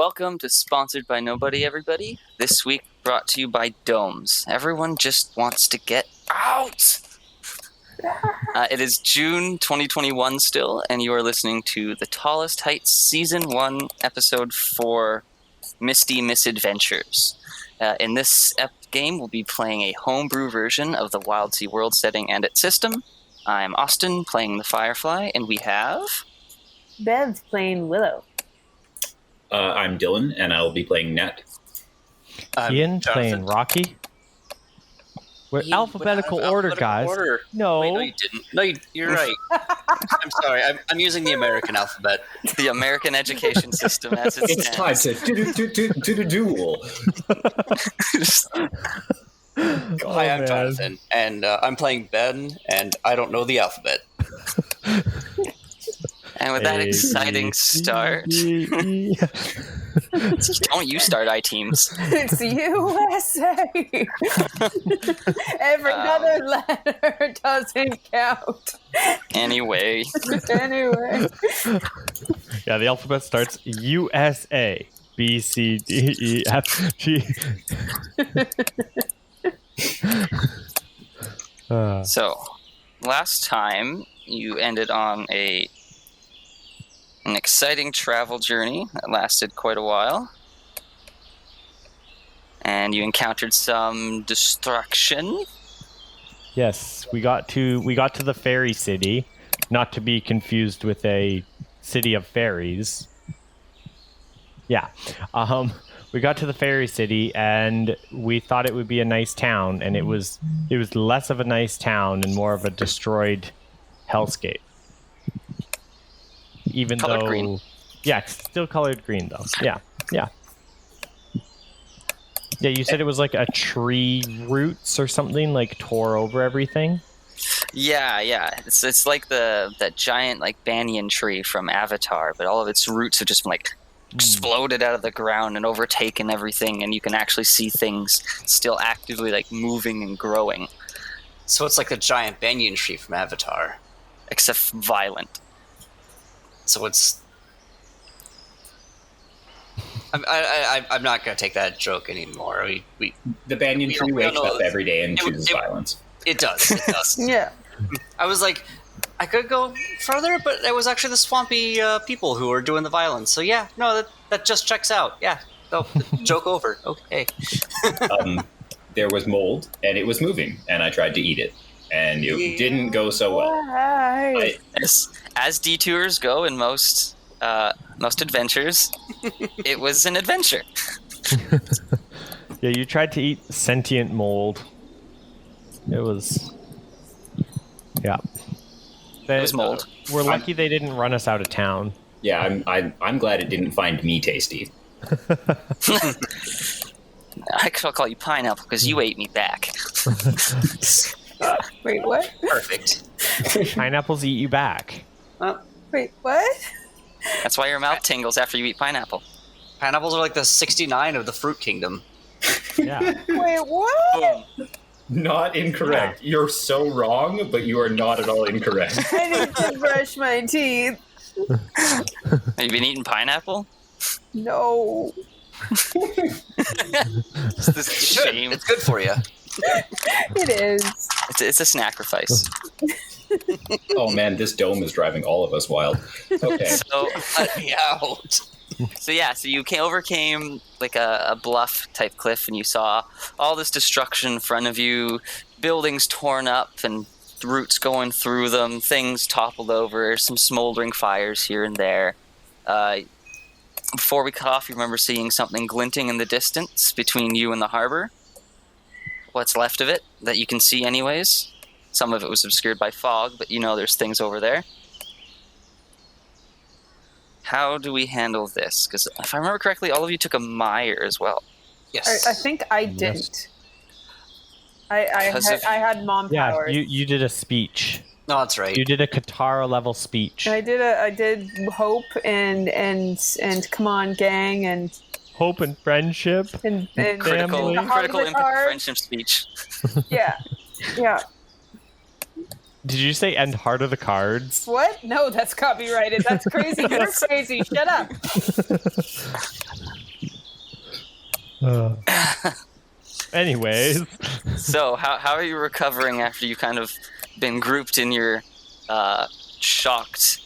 welcome to Sponsored by Nobody, everybody. This week brought to you by Domes. Everyone just wants to get out! It is June 2021 still, and you are listening to The Tallest Heights Season 1, Episode 4, Misty Misadventures. In this game, we'll be playing a homebrew version of the Wildsea world setting and its system. I'm Austin, playing the Firefly, and we have... Bev's playing Willow. I'm Dylan, and I'll be playing Nat. Ian playing Rocky. We're alphabetical order, guys. Order. No. Wait, no, you didn't. No, you're right. I'm sorry. I'm using the American alphabet. The American education system as it It's stands. time to the duel. Hi, I'm Jonathan, and I'm playing Ben, and I don't know the alphabet. And with that exciting start... Don't you start iTeams. It's USA. Every other letter doesn't count. Anyway. Yeah, the alphabet starts USA. B, C, D, E, F, G. So, last time you ended on an exciting travel journey that lasted quite a while. And you encountered some destruction. Yes, we got to the fairy city, not to be confused with a city of fairies. Yeah. We got to the fairy city, and we thought it would be a nice town, and it was less of a nice town and more of a destroyed hellscape. Even Colored though, green. Yeah, it's still colored green though. Yeah. You said it was like a tree roots or something like tore over everything. Yeah. It's like that giant like banyan tree from Avatar, but all of its roots have just been like exploded out of the ground and overtaken everything, and you can actually see things still actively like moving and growing. So it's like the giant banyan tree from Avatar. Except violent. So it's... I'm not going to take that joke anymore. The banyan tree wakes up every day and chooses violence. It does. Yeah. I was like, I could go further, but it was actually the swampy people who were doing the violence. So yeah, no, that just checks out. Yeah, no, joke over. Okay. There was mold, and it was moving, and I tried to eat it, and it didn't go so well. Hi. As detours go in most adventures, it was an adventure. Yeah, you tried to eat sentient mold. It was... Yeah. It was mold. We're lucky they didn't run us out of town. Yeah, I'm glad it didn't find me tasty. I could call you Pineapple because you ate me back. Wait, what? Perfect. Pineapples eat you back. Wait, what? That's why your mouth tingles after you eat pineapple. Pineapples are like the 69 of the fruit kingdom. Yeah. Wait, what? Boom. Not incorrect. Yeah. You're so wrong, but you are not at all incorrect. I need to brush my teeth. Have you been eating pineapple? No. It's this shame. It's good for you. It is. It's a sacrifice. Oh man, this dome is driving all of us wild. Okay. So Let me out. So you overcame like a bluff type cliff, and you saw all this destruction in front of you, buildings torn up and roots going through them, things toppled over, some smoldering fires here and there. Before we cut off, you remember seeing something glinting in the distance between you and the harbor. What's left of it that you can see anyways. Some of it was obscured by fog, but there's things over there. How do we handle this? Because if I remember correctly, all of you took a mire as well. Yes. I think I didn't. I had mom Yeah, powers. you did a speech. No, that's right. You did a Katara level speech. I did hope and come on gang and Hope and friendship. and Critical the heart of the impact card. friendship speech. Yeah. Did you say end heart of the cards? What? No, that's copyrighted. That's crazy. You're crazy. Shut up. Anyways, So, how are you recovering after you've kind of been grouped in your shockedness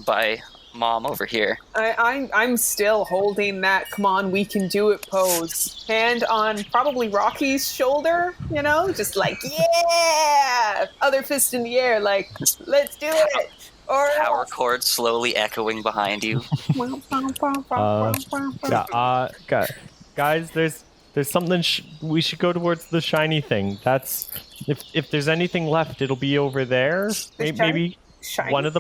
by Mom over here? I'm still holding that "come on, we can do it" pose. Hand on probably Rocky's shoulder, just like, yeah! Other fist in the air, like, let's do it! Or Power chord slowly echoing behind you. Guys, there's something we should go towards the shiny thing. That's if there's anything left, it'll be over there. Maybe shiny one of the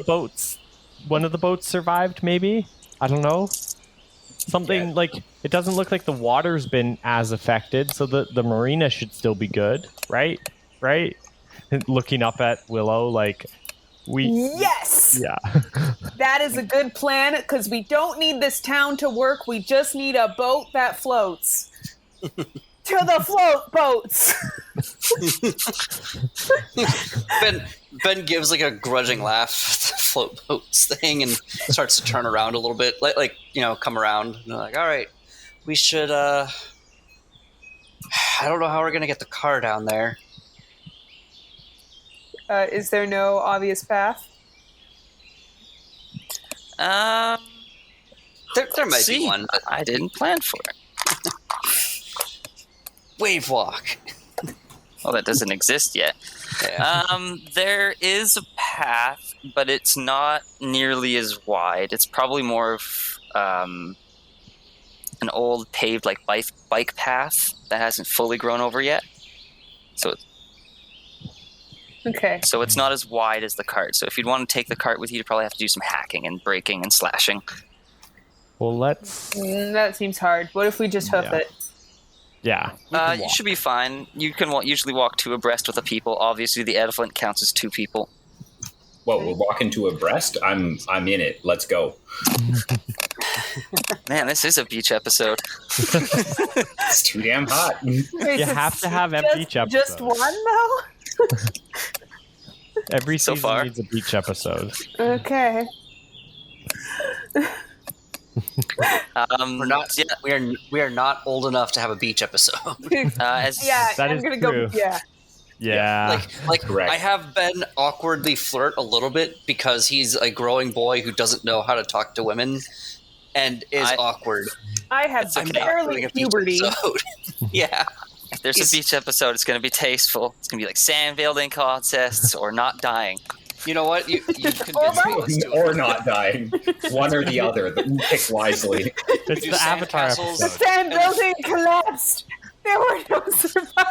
boats survived. Maybe, I don't know. Something like, it doesn't look like the water's been as affected, so the marina should still be good, right? Looking up at Willow, like, Yes! Yeah. That is a good plan, because we don't need this town to work. We just need a boat that floats. To the float boats! Ben gives like a grudging laugh at the float boats thing and starts to turn around a little bit, like come around. And they're like, all right, we should. I don't know how we're gonna get the car down there. Is there no obvious path? There might be one. But I didn't plan for it. wave walk. Well, that doesn't exist yet. Yeah. There is a path, but it's not nearly as wide. It's probably more of an old paved bike path that hasn't fully grown over yet. Okay. So it's not as wide as the cart. So if you'd want to take the cart with you, you'd probably have to do some hacking and breaking and slashing. Well, let's. That seems hard. What if we just hoof it? Yeah. You should be fine. You can usually walk two abreast with the people. Obviously, the elephant counts as two people. Well, we're walking to abreast. I'm in it. Let's go. Man, this is a beach episode. It's too damn hot. You have to have a beach episode. Just one, though? Every So season far. needs a beach episode. Okay. We're not. Yeah. We are not old enough to have a beach episode. Yeah, That I'm is gonna true. go. Yeah. Yeah. Like Correct. I have Ben awkwardly flirt a little bit because he's a growing boy who doesn't know how to talk to women and is awkward. I have It's okay. barely Doing a beach puberty. episode. Yeah. If there's a beach episode, it's going to be tasteful. It's going to be like sand building contests or not dying. You know what? You convinced me. Let's do it. Or not dying. One or the other. Pick wisely. It's do the Avatar sandcastles. The episode. sand building collapsed. There were no survivors.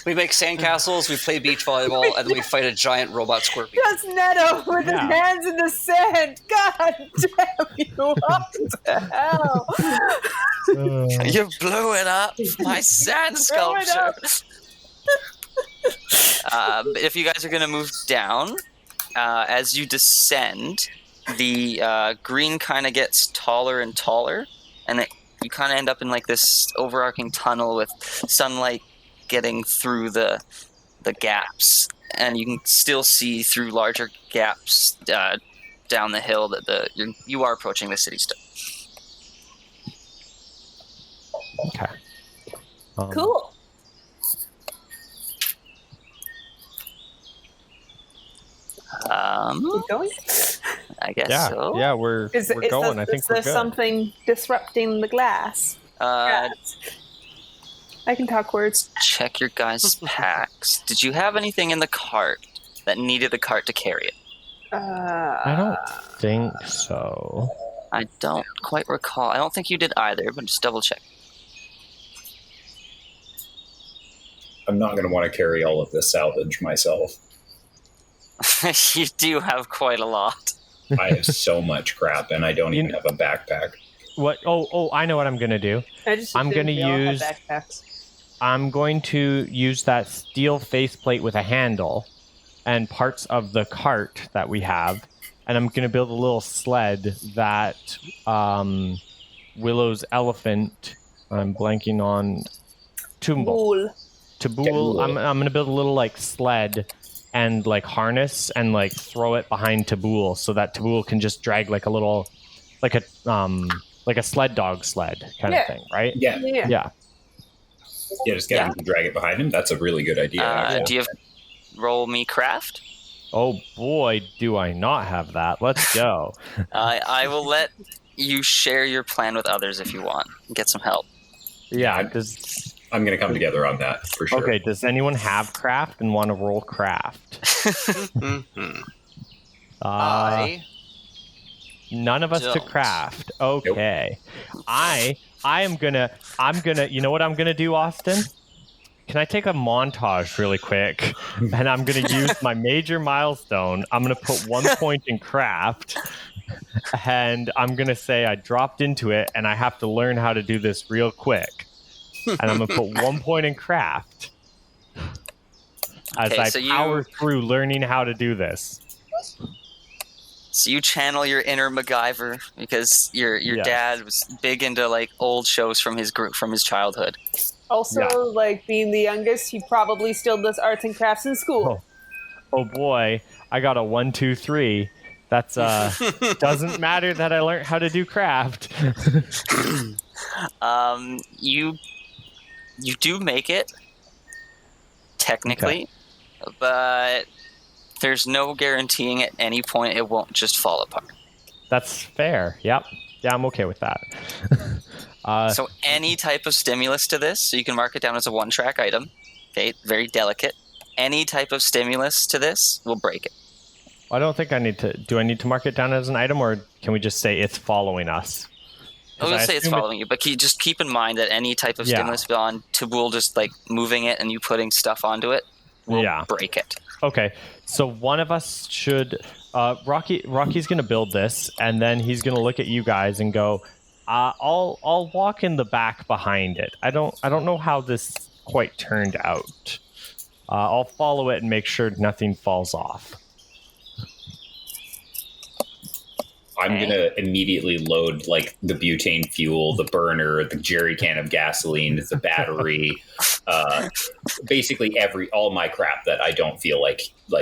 We make sandcastles, we play beach volleyball, and then we fight a giant robot scorpion. Just Netto with his hands in the sand. God damn you! What the hell? You blew it up, my sand Throw it sculpture. up. If you guys are going to move down, as you descend, the green kind of gets taller and taller, and you kind of end up in like this overarching tunnel with sunlight getting through the gaps, and you can still see through larger gaps down the hill that you are approaching the city still. Okay. Cool. Keep going. I guess Yeah. so. Yeah, we're going. I think is we're there good. something disrupting the glass? I can talk words. Check your guys' packs. Did you have anything in the cart that needed a cart to carry it? I don't think so. I don't quite recall. I don't think you did either, but just double check. I'm not going to want to carry all of this salvage myself. You do have quite a lot. I have so much crap, and I don't even have a backpack. What? Oh! I know what I'm gonna do. I'm gonna use. I'm going to use that steel faceplate with a handle and parts of the cart that we have, and I'm going to build a little sled that Willow's elephant. I'm blanking on Tabul. I'm going to build a little like sled and like harness and like throw it behind Tabul so that Tabul can just drag like a little, like a like a sled dog sled kind of thing, right? Yeah. Yeah. Just get him to drag it behind him. That's a really good idea. Do you have roll me craft? Oh boy, do I not have that. Let's go. I will let you share your plan with others if you want. Get some help. Yeah. I'm going to come together on that for sure. Okay, does anyone have craft and want to roll craft? None of us took craft. Okay. Nope. I'm gonna, you know what I'm gonna do, Austin? Can I take a montage really quick? And I'm gonna use my major milestone. I'm gonna put 1 point in craft. And I'm gonna say I dropped into it and I have to learn how to do this real quick. And I'm gonna put 1 point in craft as I power through learning how to do this. So you channel your inner MacGyver because your dad was big into like old shows from his group from his childhood. Also, like being the youngest, he probably still does arts and crafts in school. Oh boy, I got a 1, 2, 3. That's doesn't matter that I learned how to do craft. You do make it technically, but there's no guaranteeing at any point it won't just fall apart. That's fair. Yep. Yeah, I'm okay with that. So any type of stimulus to this, so you can mark it down as a one-track item. Okay, very delicate. Any type of stimulus to this will break it. I don't think I need to. Do I need to mark it down as an item, or can we just say it's following us? I was going to say it's following you, but just keep in mind that any type of stimulus beyond Tabul just like moving it and you putting stuff onto it will break it. Okay, so one of us should. Rocky's going to build this, and then he's going to look at you guys and go, "I'll walk in the back behind it. I don't know how this quite turned out. I'll follow it and make sure nothing falls off." I'm going to immediately load like the butane fuel, the burner, the jerry can of gasoline, the battery, basically all my crap that I don't feel like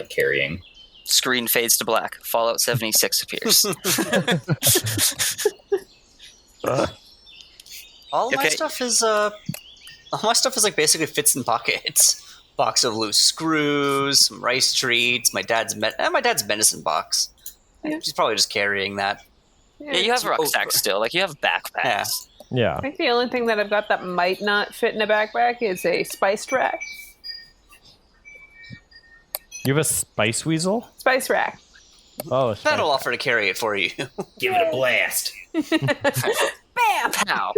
carrying. Screen fades to black. Fallout 76 appears. All my stuff is like basically fits in pockets. Box of loose screws, some rice treats, my dad's medicine box. She's probably just carrying that. Yeah, you have rucksacks still. Like, you have backpacks. Yeah. I think the only thing that I've got that might not fit in a backpack is a spice rack. You have a spice weasel? Spice rack. Oh, that'll offer to carry it for you. Give it a blast. Bam! Pow.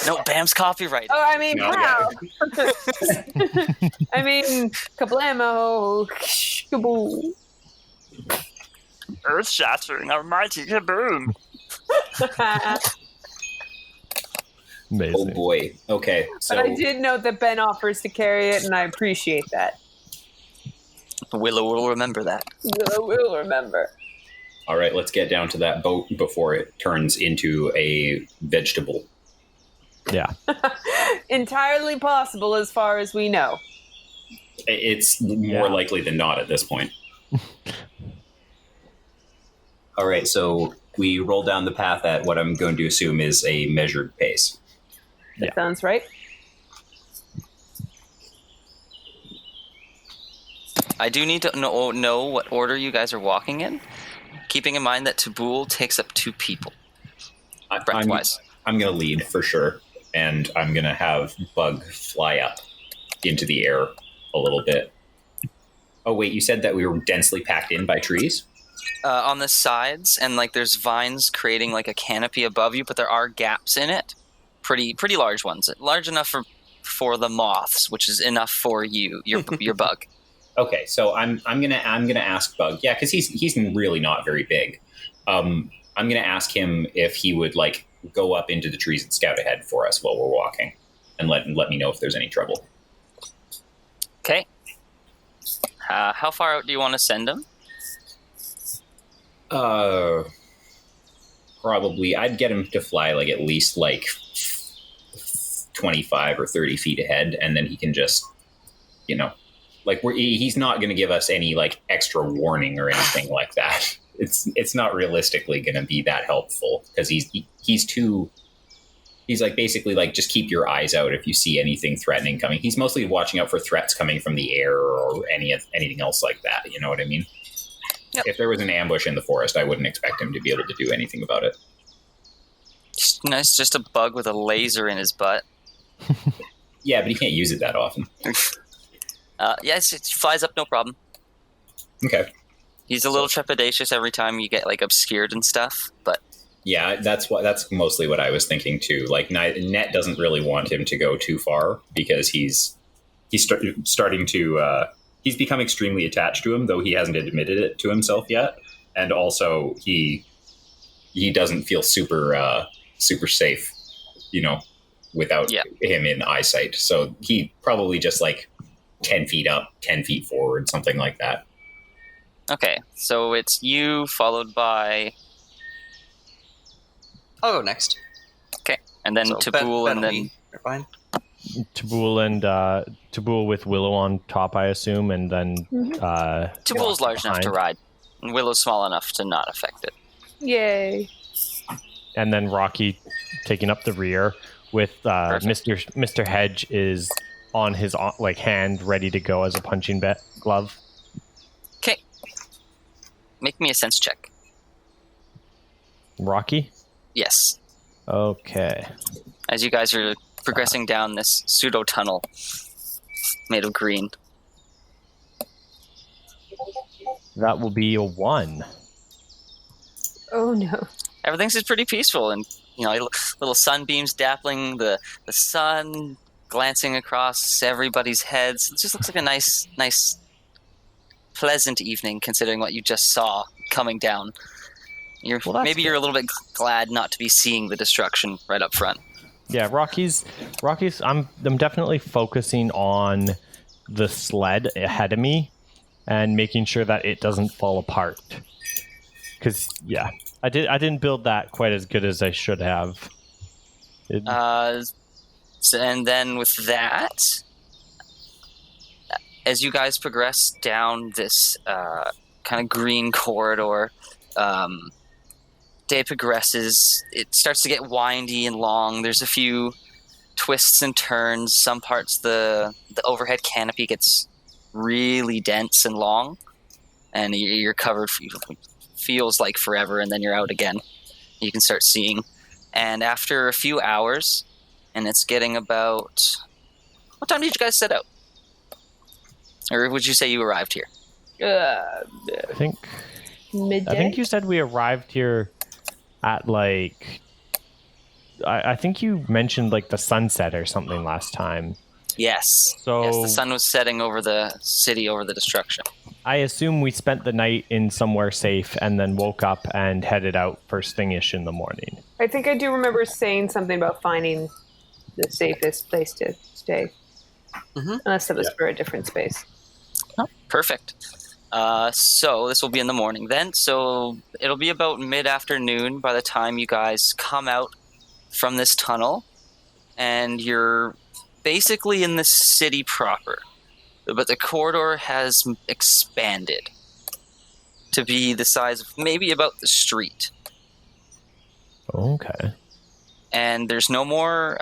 No, Bam's copyright. Oh, I mean, pow. I mean, kablamo. Kaboo. Earth shattering, our mighty kaboom. Amazing. Oh boy. Okay. So But I did note that Ben offers to carry it, and I appreciate that. Willow will remember that. Willow will remember. All right, let's get down to that boat before it turns into a vegetable. Yeah. Entirely possible as far as we know. It's more likely than not at this point. All right, so we roll down the path at what I'm going to assume is a measured pace. That sounds right. I do need to know what order you guys are walking in, keeping in mind that Tabul takes up 2 people. Breath-wise. I'm going to lead for sure, and I'm going to have Bug fly up into the air a little bit. Oh, wait, you said that we were densely packed in by trees? On the sides, and like there's vines creating like a canopy above you, but there are gaps in it. Pretty large ones. Large enough for the moths, which is enough for your bug. Okay, so I'm gonna ask Bug, because he's really not very big. I'm gonna ask him if he would like go up into the trees and scout ahead for us while we're walking, and let me know if there's any trouble. Okay. How far out do you want to send him? Probably I'd get him to fly like at least like 25 or 30 feet ahead, and then he can just, like he's not going to give us any like extra warning or anything like that. it's not realistically going to be that helpful because he's like basically like just keep your eyes out if you see anything threatening coming. He's mostly watching out for threats coming from the air or anything else like that. You know what I mean? Yep. If there was an ambush in the forest, I wouldn't expect him to be able to do anything about it. Nice, just a bug with a laser in his butt. Yeah, but he can't use it that often. Yes, it flies up, no problem. Okay. He's a little trepidatious every time you get like obscured and stuff, but yeah, that's mostly what I was thinking too. Like Net doesn't really want him to go too far because he's starting to he's become extremely attached to him, though he hasn't admitted it to himself yet, and also he doesn't feel super safe, without him in eyesight. So he probably just like 10 feet up, 10 feet forward, something like that. Okay, so it's you followed by... I'll go next. Okay, and then So Tabul, and then... Fine. Tabul with Willow on top, I assume, and then... Tabul's large enough to ride, and Willow's small enough to not affect it. Yay. And then Rocky taking up the rear with Mr. Hedge is on his hand ready to go as a punching glove. Okay. Make me a sense check. Rocky? Yes. Okay. As you guys are progressing down this pseudo tunnel made of green. That will be a 1. Oh no. Everything's just pretty peaceful, and little sunbeams dappling the sun, glancing across everybody's heads. It just looks like a nice, pleasant evening, considering what you just saw coming down. Maybe you're a little bit glad not to be seeing the destruction right up front. Yeah, Rocky's. I'm definitely focusing on the sled ahead of me and making sure that it doesn't fall apart. Because I didn't build that quite as good as I should have. And then with that, as you guys progress down this kind of green corridor, day progresses. It starts to get windy and long. There's a few twists and turns. Some parts the overhead canopy gets really dense and long, and you're covered. Feels like forever, and then you're out again. You can start seeing. And after a few hours, and it's getting about... What time did you guys set out? Or would you say you arrived here? I think Midday? I think you said we arrived here at like... I think you mentioned like the sunset or something last time. Yes. Yes, the sun was setting over the city, over the destruction. I assume we spent the night in somewhere safe and then woke up and headed out first thing-ish in the morning. I think I do remember saying something about finding the safest place to stay. Mm-hmm. Unless it was for a different space. Oh, perfect. So this will be in the morning then. So it'll be about mid-afternoon by the time you guys come out from this tunnel. And you're basically in the city proper. But the corridor has expanded to be the size of maybe about the street. Okay. And there's no more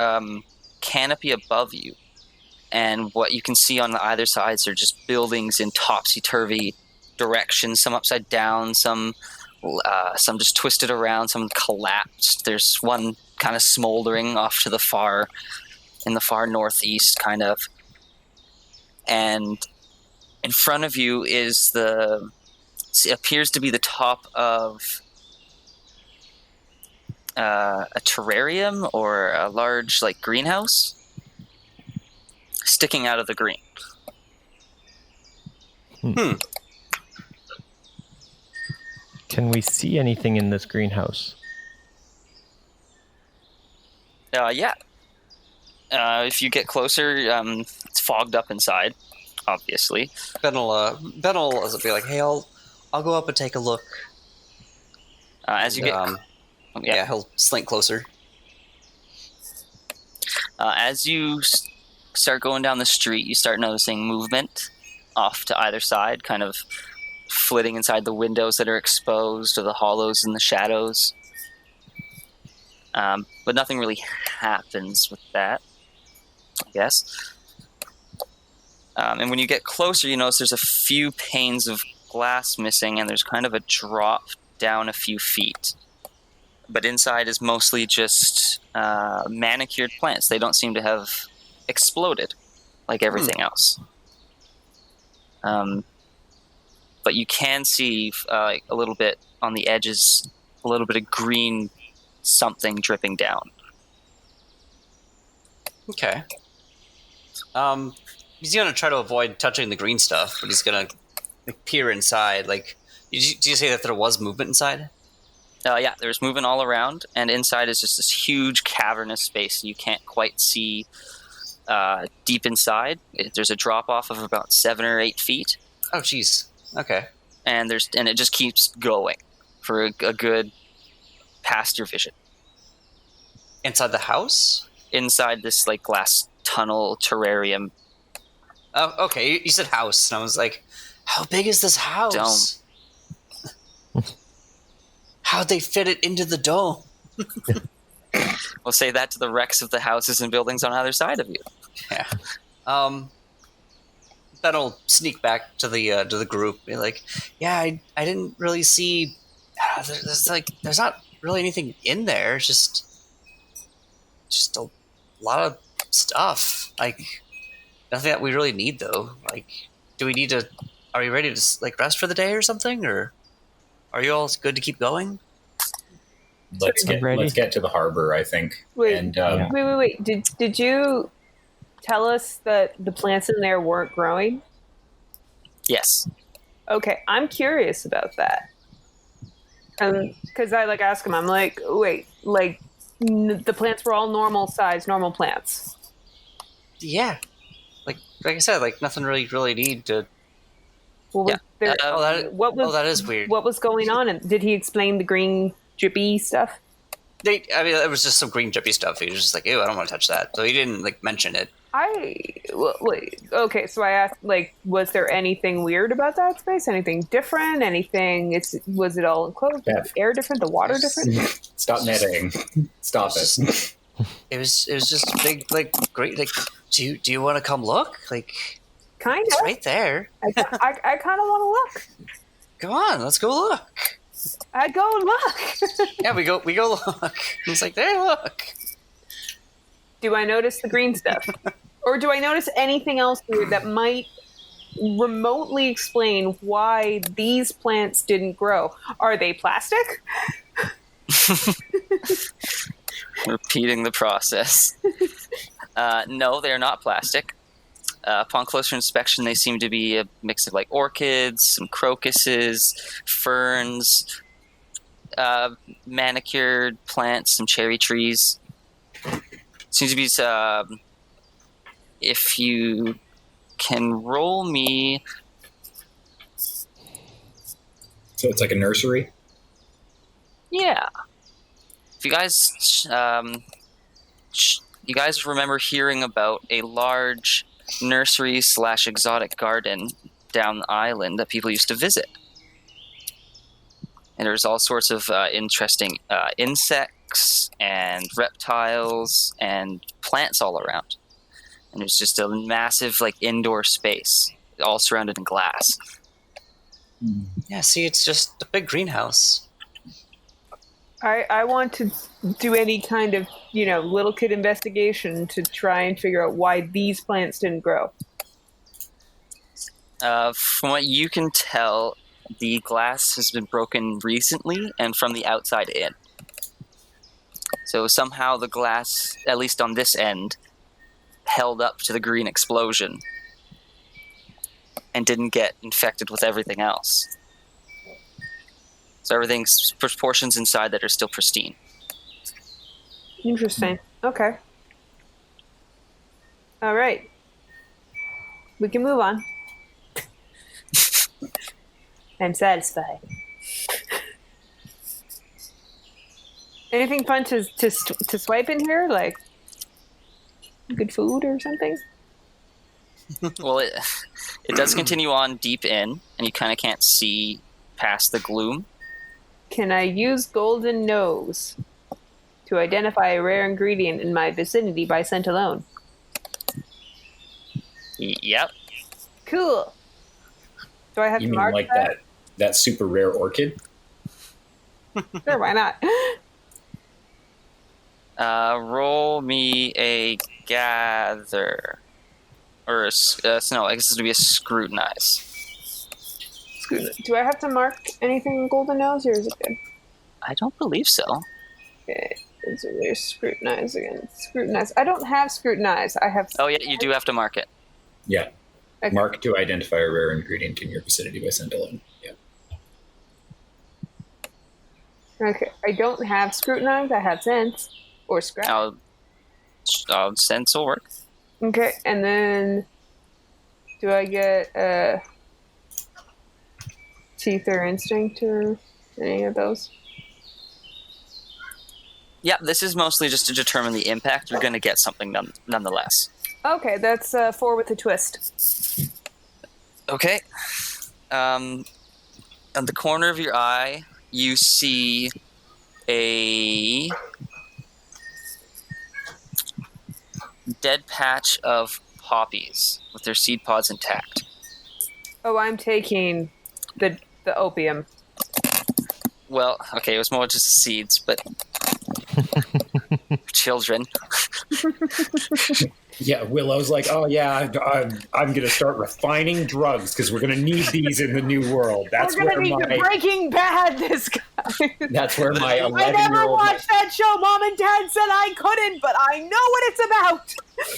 canopy above you. And what you can see on either sides are just buildings in topsy-turvy directions, some upside down, some just twisted around, some collapsed. There's one kind of smoldering off to the far northeast, kind of. And in front of you is it appears to be the top of a terrarium or a large like greenhouse sticking out of the green. Can we see anything in this greenhouse? Yeah. If you get closer, it's fogged up inside, obviously. Ben will be like, "Hey, I'll go up and take a look." As you get, he'll slink closer. As you start going down the street, you start noticing movement off to either side, kind of flitting inside the windows that are exposed or the hollows in the shadows. But nothing really happens with that, I guess. And when you get closer, you notice there's a few panes of glass missing, and there's kind of a drop down a few feet. But inside is mostly just manicured plants. They don't seem to have exploded like everything else. But you can see a little bit on the edges, a little bit of green something dripping down. Okay. He's gonna try to avoid touching the green stuff, but he's gonna peer inside. Like, did you say that there was movement inside? Yeah, there's movement all around, and inside is just this huge cavernous space. You can't quite see deep inside. There's a drop off of about 7 or 8 feet. Oh, jeez. Okay. And it just keeps going for a good past your vision. Inside the house? Inside this like glass tunnel terrarium. Oh, okay. You said house, and I was like, how big is this house? Dome. How'd they fit it into the dome? We'll say that to the wrecks of the houses and buildings on either side of you. Yeah. Then I'll sneak back to the group. Be like, yeah, I didn't really see. There's not really anything in there. It's just a lot of stuff. Like, nothing that we really need though. Like, do we need to? Are we ready to like rest for the day or something? Or are you all good to keep going? Let's get to the harbor, I think. Wait. Did you tell us that the plants in there weren't growing? Yes. Okay, I'm curious about that. Because I ask him, I'm like, wait, the plants were all normal size, normal plants. Yeah. Like I said, nothing really need to. Well, yeah. That is weird. What was going on? And did he explain the green drippy stuff? It was just some green drippy stuff. He was just like, ew, I don't want to touch that. So he didn't mention it. Okay, so I asked, was there anything weird about that space? Anything different? Was it all enclosed? Yeah. The air different? The water different? Stop netting. Stop it. It was just a big, great, do you want to come look? Kind It's of. right there. I kind of want to look. Come on, let's go look. I'd go and look. Yeah, we go look. He's like, there, look. Do I notice the green stuff? Or do I notice anything else weird that might remotely explain why these plants didn't grow? Are they plastic? Repeating the process. No, they're not plastic. Upon closer inspection, they seem to be a mix of orchids, some crocuses, ferns, manicured plants, some cherry trees. Seems to be if you can roll me. So it's like a nursery? Yeah. If you guys remember hearing about a large nursery / exotic garden down the island that people used to visit. And there's all sorts of interesting insects and reptiles and plants all around. And there's just a massive indoor space, all surrounded in glass. Yeah, see, it's just a big greenhouse. I want to do any kind of, little kid investigation to try and figure out why these plants didn't grow. From what you can tell, the glass has been broken recently and from the outside in. So somehow the glass, at least on this end, held up to the green explosion and didn't get infected with everything else. So everything's proportions inside that are still pristine. Interesting. Okay. All right. We can move on. I'm satisfied. Anything fun to swipe in here? Good food or something? Well, it does continue on deep in, and you kind of can't see past the gloom. Can I use golden nose to identify a rare ingredient in my vicinity by scent alone? Yep. Cool. Do I have You to mean mark like that? that super rare orchid? Sure, why not? Roll me a gather. Or, no, I guess this would be a scrutinize. Do I have to mark anything in golden nose, or is it good? I don't believe so. Okay, so there's scrutinize again. Scrutinize. I don't have scrutinize. I have. Oh, yeah, you do have to mark it. Yeah. Okay. Mark to identify a rare ingredient in your vicinity by scent alone. Yeah. Okay, I don't have scrutinize. I have sense or scratch. Sense will work. Okay, and then do I get teeth or instinct or any of those? Yeah, this is mostly just to determine the impact. You're going to get something nonetheless. Okay, that's 4 with a twist. Okay. On the corner of your eye, you see a dead patch of poppies with their seed pods intact. Oh, I'm taking the opium. Well, okay, it was more just seeds, but children. Yeah, Willow's like, oh yeah, I'm going to start refining drugs because we're going to need these in the new world. That's We're gonna need to Breaking Bad this guy. That's where my I 11-year-old. never watched that show. Mom and Dad said I couldn't, but I know what it's about.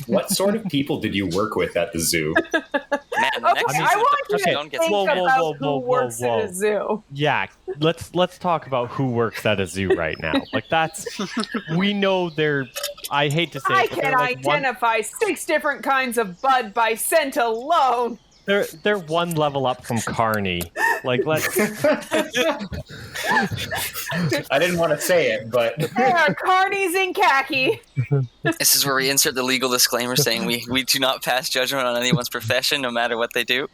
What sort of people did you work with at the zoo? Man, the next Okay, season I want you the to don't get think Whoa, whoa, about whoa, who whoa, works whoa. at a zoo. Yeah, let's talk about who works at a zoo right now. Like that's we know they're. I hate to say I it, but can they're like identify 6 different kinds of bud by scent alone. they're one level up from Carney. Like let's. I didn't want to say it, but There are carnies in khaki. This is where we insert the legal disclaimer saying we do not pass judgment on anyone's profession, no matter what they do.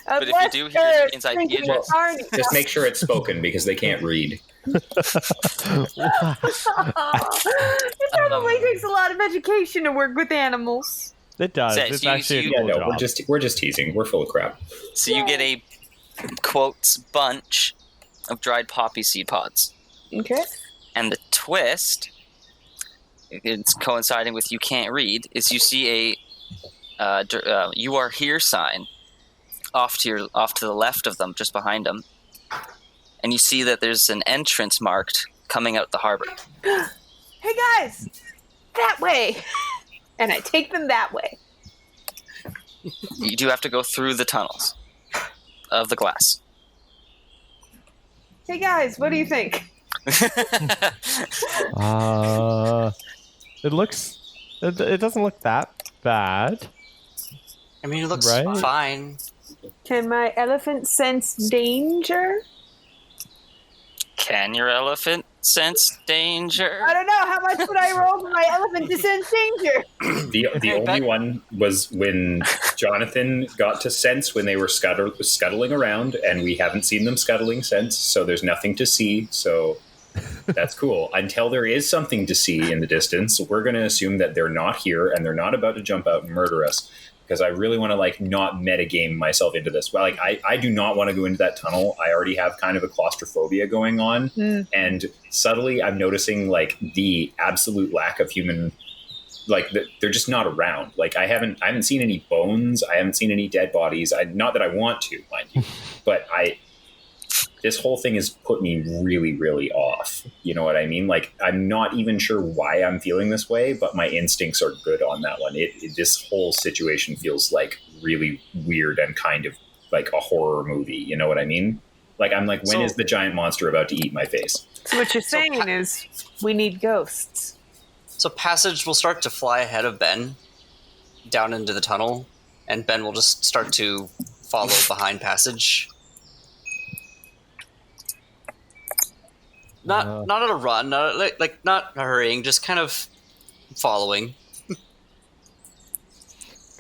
But if you do hear Unless Shane's IP drinking address, carnies. just make sure it's spoken because they can't read. It probably takes a lot of education to work with animals. It does. So It's you- actually you- a Yeah, cool no, job. we're just teasing. We're full of crap. so you get a quotes bunch of dried poppy seed pods. Okay. And the twist, it's coinciding with you can't read, is you see a you are here sign off to the left of them, just behind them. And you see that there's an entrance marked coming out the harbor. Hey guys, that way. And I take them that way. You do have to go through the tunnels of the glass. Hey guys, what do you think? It looks. It doesn't look that bad. I mean, it looks Right? fine. Can my elephant sense danger? Can your elephant sense danger? I don't know. How much would I roll for my elephant to sense danger? The only one was when Jonathan got to sense when they were scuttling around, and we haven't seen them scuttling since, so there's nothing to see, so that's cool. Until there is something to see in the distance, we're going to assume that they're not here, and they're not about to jump out and murder us, because I really want to, not metagame myself into this. Well, I do not want to go into that tunnel. I already have kind of a claustrophobia going on, and subtly I'm noticing, the absolute lack of human... they're just not around. I haven't seen any bones. I haven't seen any dead bodies. Not that I want to, mind you, but this whole thing has put me really, really off. You know what I mean? I'm not even sure why I'm feeling this way, but my instincts are good on that one. This whole situation feels really weird and kind of like a horror movie. You know what I mean? When is the giant monster about to eat my face? So what you're saying is we need ghosts. So Passage will start to fly ahead of Ben down into the tunnel, and Ben will just start to follow behind Passage. Not on a run, not hurrying, just kind of following.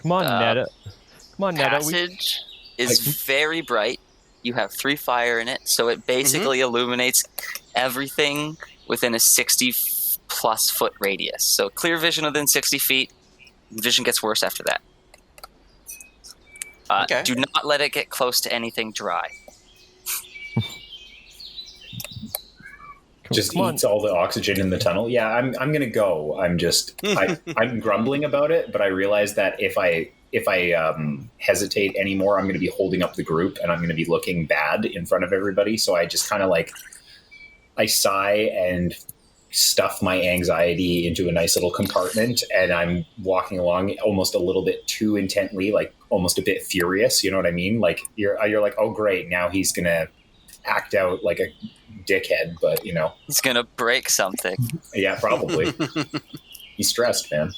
Come on, Netto. Come on, Netto. Passage is very bright. You have 3 fire in it, so it basically illuminates everything within a 60-plus foot radius. So clear vision within 60 feet. Vision gets worse after that. Do not let it get close to anything dry. Just eats all the oxygen in the tunnel. Yeah, I'm gonna go. I'm grumbling about it, but I realize that if I hesitate anymore, I'm gonna be holding up the group and I'm gonna be looking bad in front of everybody. So I just kind of I sigh and stuff my anxiety into a nice little compartment, and I'm walking along almost a little bit too intently, like almost a bit furious. You know what I mean? Like you're like, oh great, now he's gonna act out like a dickhead, but he's gonna break something. Yeah, probably. He's stressed, man.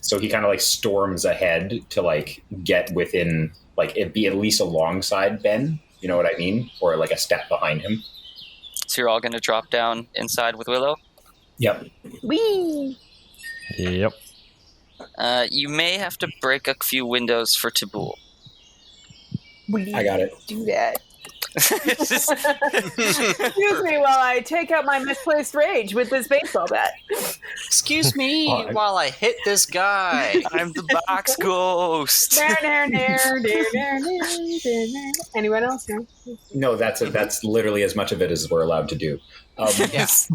So he kind of storms ahead to get within it'd be at least alongside Ben. You know what I mean? Or a step behind him. So you're all gonna drop down inside with Willow? Yep. Whee! Yep. You may have to break a few windows for Tabul. I got it. Do that. Excuse me while I take out my misplaced rage with this baseball bat. Excuse me while I hit this guy. I'm the box ghost. Anyone else? No, that's literally as much of it as we're allowed to do. Yes.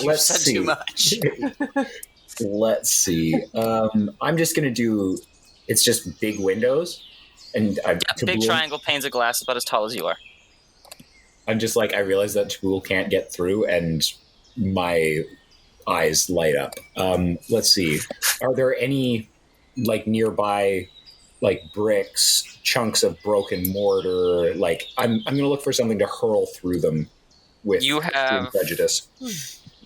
Let's see. Too much. Let's see. I'm just gonna do. It's just big windows, and big triangle panes of glass about as tall as you are. I'm just I realize that Tabul can't get through, and my eyes light up. Let's see. Are there any nearby bricks, chunks of broken mortar? I'm gonna look for something to hurl through them with. You have prejudice.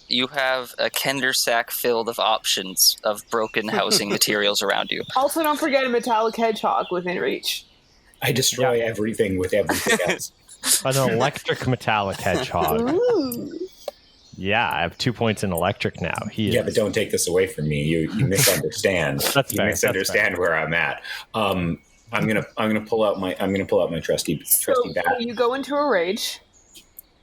You have a kender sack filled of options of broken housing materials around you. Also, don't forget a metallic hedgehog within reach. I destroy everything with everything else. An electric metallic hedgehog. Ooh. Yeah, I have 2 points in electric now. But don't take this away from me. You misunderstand. That's you fair. misunderstand where I'm at. I'm gonna pull out my trusty bat. You go into a rage.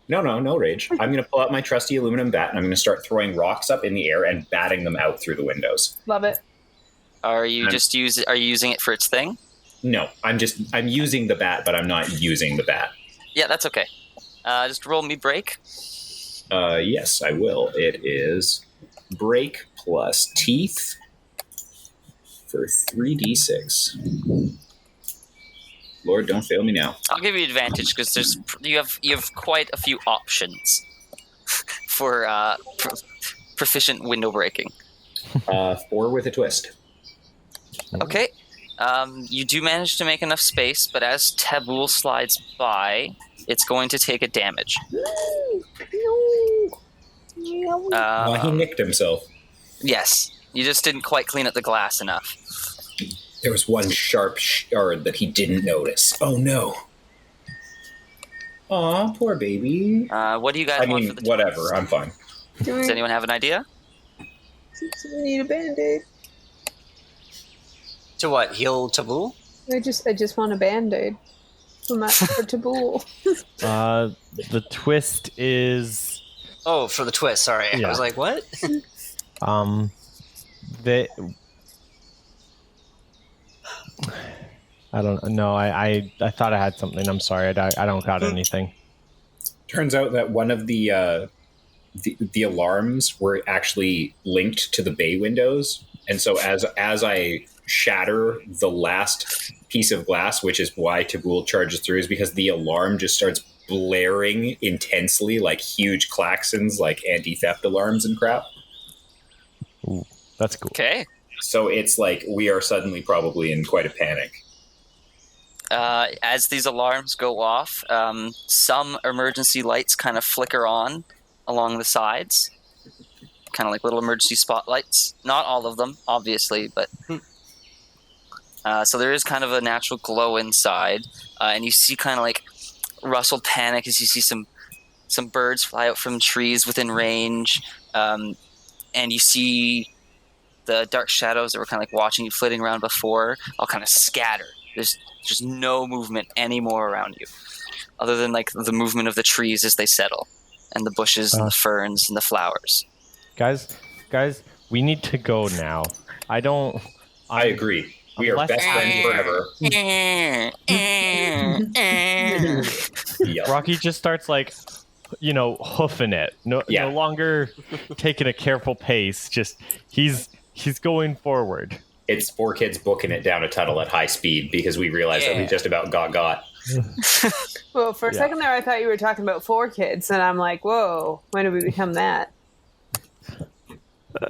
No rage. I'm going to pull out my trusty aluminum bat, and I'm going to start throwing rocks up in the air and batting them out through the windows. Love it. Are you using it for its thing? No, I'm using the bat, but I'm not using the bat. Yeah, that's okay. Just roll me break. Yes, I will. It is break plus teeth for 3d6. Lord, don't fail me now. I'll give you advantage because you have quite a few options for proficient window breaking. 4 with a twist. Okay. You do manage to make enough space, but as Tabul slides by, it's going to take a damage. He nicked himself. Yes. You just didn't quite clean up the glass enough. There was one sharp shard that he didn't notice. Oh, no. Aw, poor baby. What do you guys want for the whatever. I'm fine. Does anyone have an idea? We need a band-aid. To what? Heal Tabul? I just want a band-aid for Tabul. The twist is... Oh, for the twist. Sorry. Yeah. I was like, what? I don't know. I thought I had something. I'm sorry. I don't got anything. Turns out that one of the alarms were actually linked to the bay windows, and so as I shatter the last piece of glass, which is why Tabul charges through, is because the alarm just starts blaring intensely, like huge klaxons, like anti-theft alarms and crap. Ooh, that's cool. Okay. So it's we are suddenly probably in quite a panic. As these alarms go off, some emergency lights kind of flicker on along the sides, kind of like little emergency spotlights. Not all of them, obviously, but so there is kind of a natural glow inside, and you see kind of rustled panic as you see some birds fly out from trees within range. and you see the dark shadows that were kind of like watching you flitting around before all kind of scatter. There's just no movement anymore around you, other than like the movement of the trees as they settle, and the bushes and the ferns and the flowers. Guys, we need to go now. I agree. We are best friends forever. Yep. Rocky just starts like, hoofing it. No longer taking a careful pace. Just he's going forward. It's 4 kids booking it down a tunnel at high speed because we realized that we just about got. Well, for a second there, I thought you were talking about 4 kids, and I'm like, whoa, when did we become that?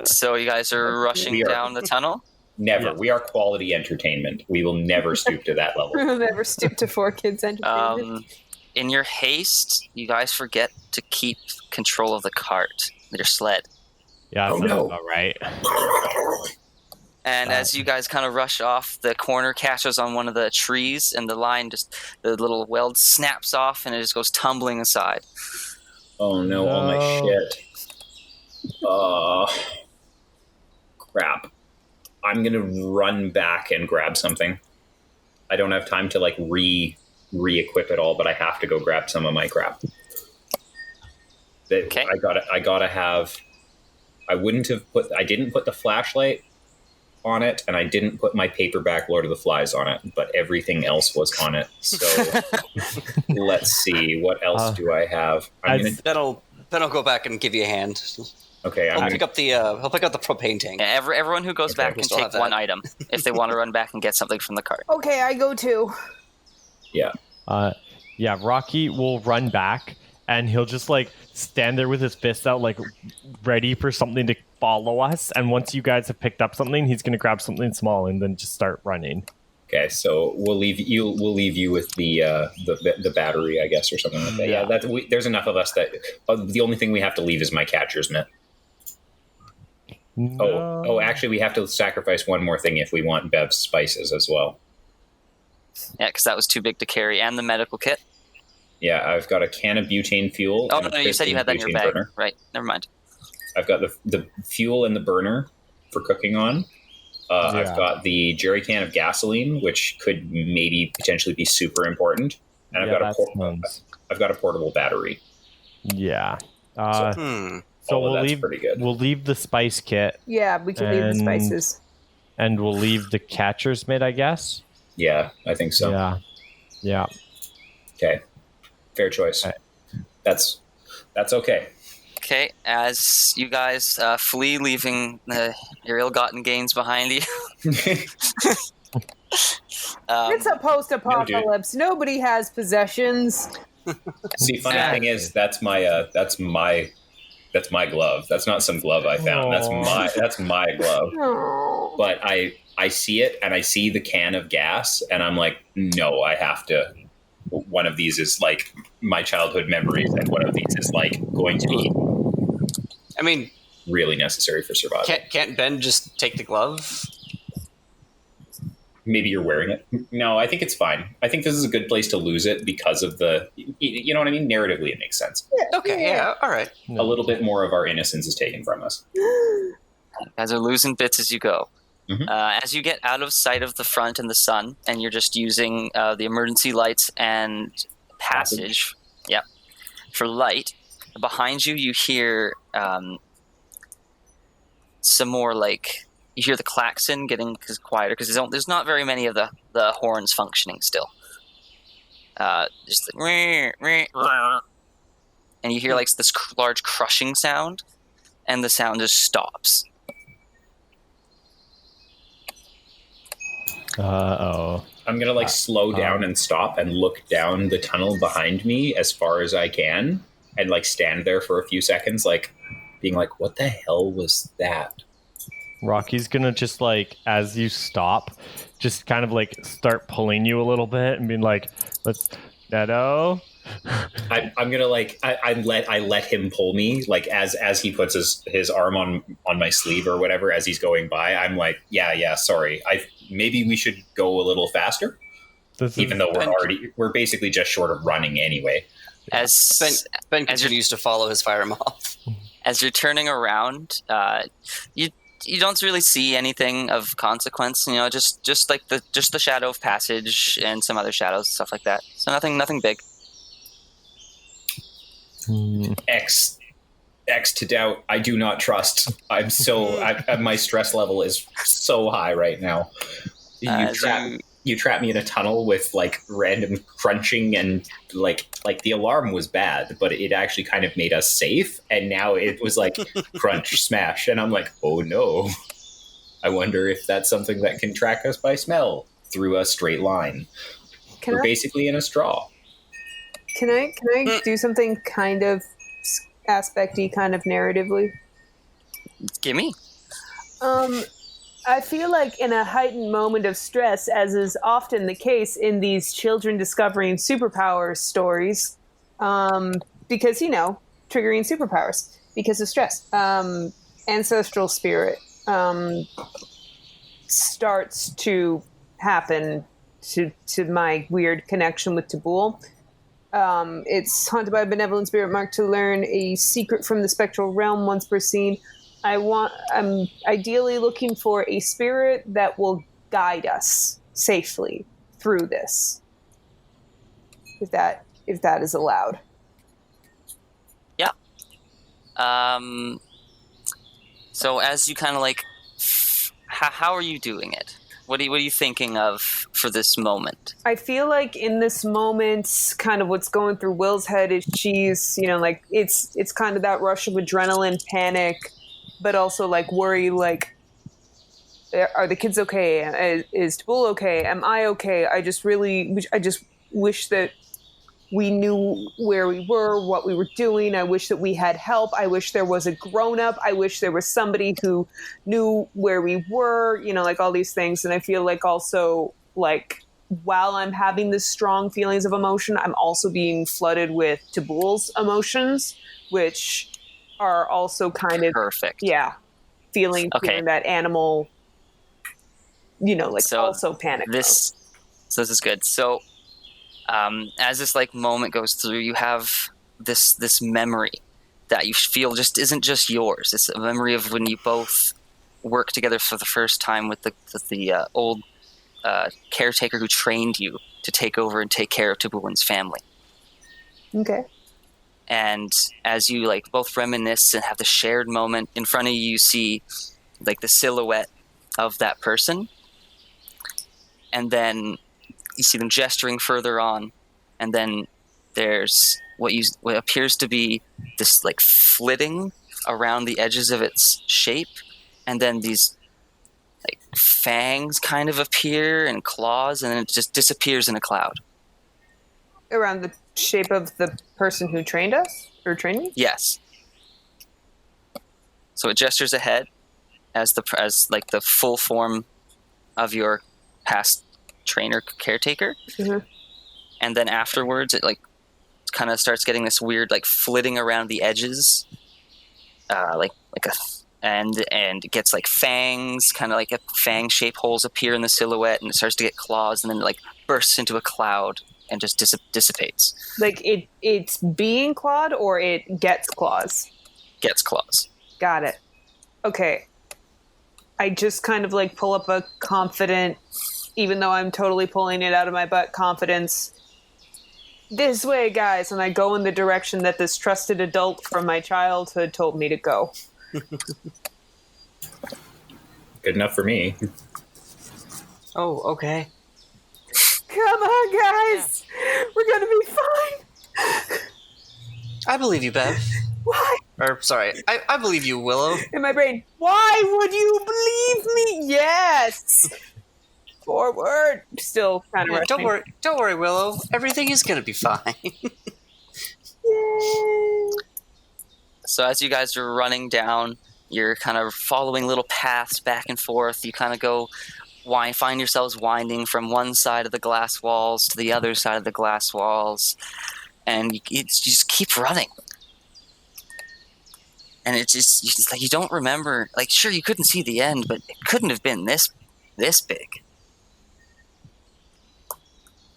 So you guys are rushing down the tunnel? Never. Yeah. We are quality entertainment. We will never stoop to that level. We'll never stoop to 4 kids entertainment. In your haste, you guys forget to keep control of the cart, your sled. Yeah, that's about right. And as you guys kind of rush off, the corner catches on one of the trees, and the little weld snaps off, and it just goes tumbling aside. Oh no, all my shit. Crap. I'm going to run back and grab something. I don't have time to like re-equip it all, but I have to go grab some of my crap. Okay. I gotta have, I didn't put the flashlight on it, and I didn't put my paperback Lord of the Flies on it, but everything else was on it. So let's see, what else do I have? Then I'll go back and give you a hand. Okay, I'll pick up the propane tank. Yeah, everyone who goes back can take one item if they want to run back and get something from the cart. Okay, I go too. Yeah. Rocky will run back, and he'll just like stand there with his fists out, like ready for something to follow us. And once you guys have picked up something, he's going to grab something small and then just start running. Okay, so we'll leave you with the battery, I guess, or something like that. Yeah, there's enough of us that the only thing we have to leave is my catcher's mitt. No. Oh, actually, we have to sacrifice one more thing if we want Bev's spices as well. Yeah, because that was too big to carry, and the medical kit. Yeah, I've got a can of butane fuel. Oh, no, you said you had that in your bag. Burner. Right, never mind. I've got the fuel and the burner for cooking on. I've got the jerry can of gasoline, which could maybe potentially be super important. And I've got a portable battery. Yeah. So pretty good. We'll leave the spice kit. Yeah, we can leave the spices. And we'll leave the catcher's mitt, I guess. Yeah, I think so. Yeah. Okay. Fair choice. Okay. That's okay. Okay, as you guys flee, leaving your ill-gotten gains behind you. It's a post-apocalypse. Nobody has possessions. See, funny thing is, that's my glove. That's not some glove I found. That's my glove. Aww. But I see it, and I see the can of gas, and I'm like, no, I have to. One of these is like my childhood memories, and one of these is like going to be. I mean, really necessary for survival. Can't Ben just take the glove? Maybe you're wearing it. No, I think it's fine. I think this is a good place to lose it because of the, you know what I mean? Narratively, it makes sense. Okay, yeah, all right. A little bit more of our innocence is taken from us. You guys are losing bits as you go. Mm-hmm. As you get out of sight of the front and the sun, and you're just using the emergency lights and passage. Yep. For light, behind you, you hear some more like. You hear the klaxon getting quieter because there's not very many of the horns functioning still. Just like, and you hear like this large crushing sound, and the sound just stops. Uh-oh. I'm gonna like slow down and stop and look down the tunnel behind me as far as I can, and like stand there for a few seconds, like being like, "What the hell was that?" Rocky's gonna just like, as you stop, just kind of like start pulling you a little bit and being like, "Let's, Netto." I'm gonna like I let him pull me, like as he puts his arm on my sleeve or whatever as he's going by. I'm like, yeah, sorry. Maybe we should go a little faster, even though we're basically just short of running anyway. As Ben continues to follow his fire moth. as you're turning around, you don't really see anything of consequence. Just like the shadow of passage and some other shadows, stuff like that. So nothing big. X to doubt. I do not trust. I'm so. My stress level is so high right now. You trapped me in a tunnel with like random crunching and like the alarm was bad, but it actually kind of made us safe. And now it was like crunch, smash, and I'm like, oh no. I wonder if that's something that can track us by smell through a straight line. We're basically in a straw. Can I do something kind of aspect-y, kind of narratively? Gimme. I feel like in a heightened moment of stress, as is often the case in these children discovering superpowers stories, because, triggering superpowers because of stress, ancestral spirit starts to happen to my weird connection with Tabul. It's haunted by a benevolent spirit marked to learn a secret from the spectral realm once per scene. I'm ideally looking for a spirit that will guide us safely through this. If that is allowed. Yeah. So as you kind of like, how are you doing it? What are you thinking of for this moment? I feel like in this moment, kind of what's going through Will's head is she's, like it's kind of that rush of adrenaline, panic, but also like worry, like, are the kids okay? Is Tabul okay? Am I okay? I just wish that we knew where we were, what we were doing. I wish that we had help. I wish there was a grown-up. I wish there was somebody who knew where we were, like all these things. And I feel like also, like, while I'm having this strong feelings of emotion, I'm also being flooded with Tabul's emotions, which are also kind of perfect. Yeah, feeling that animal, also panic. So this is good. So as this like moment goes through, you have this memory that you feel just isn't just yours. It's a memory of when you both worked together for the first time with the old caretaker who trained you to take over and take care of Tabul's family. Okay. And as you like both reminisce and have the shared moment in front of you, you see like the silhouette of that person, and then you see them gesturing further on, and then there's what appears to be this like flitting around the edges of its shape, and then these like fangs kind of appear and claws, and then it just disappears in a cloud. Around the shape of the person who trained us or trained me? Yes. So it gestures ahead as the full form of your past trainer caretaker, and then afterwards it like kind of starts getting this weird like flitting around the edges, and it gets like fangs, kind of like a fang shape holes appear in the silhouette, and it starts to get claws, and then it like bursts into a cloud and just dissipates. Like it's being clawed, or it gets claws? Gets claws. Got it. Okay. I just kind of like pull up a confident, even though I'm totally pulling it out of my butt, confidence. This way, guys. And I go in the direction that this trusted adult from my childhood told me to go. Good enough for me. Oh, okay. Come on, guys. Yeah. We're going to be fine. I believe you, Bev. Why? Or, sorry, I believe you, Willow. In my brain, why would you believe me? Yes. Forward. Still kind of rushing. Don't worry, Willow. Everything is going to be fine. Yay. So as you guys are running down, you're kind of following little paths back and forth. You kind of go find yourselves winding from one side of the glass walls to the other side of the glass walls, and you just keep running. And it's just like you don't remember. Like, sure, you couldn't see the end, but it couldn't have been this big.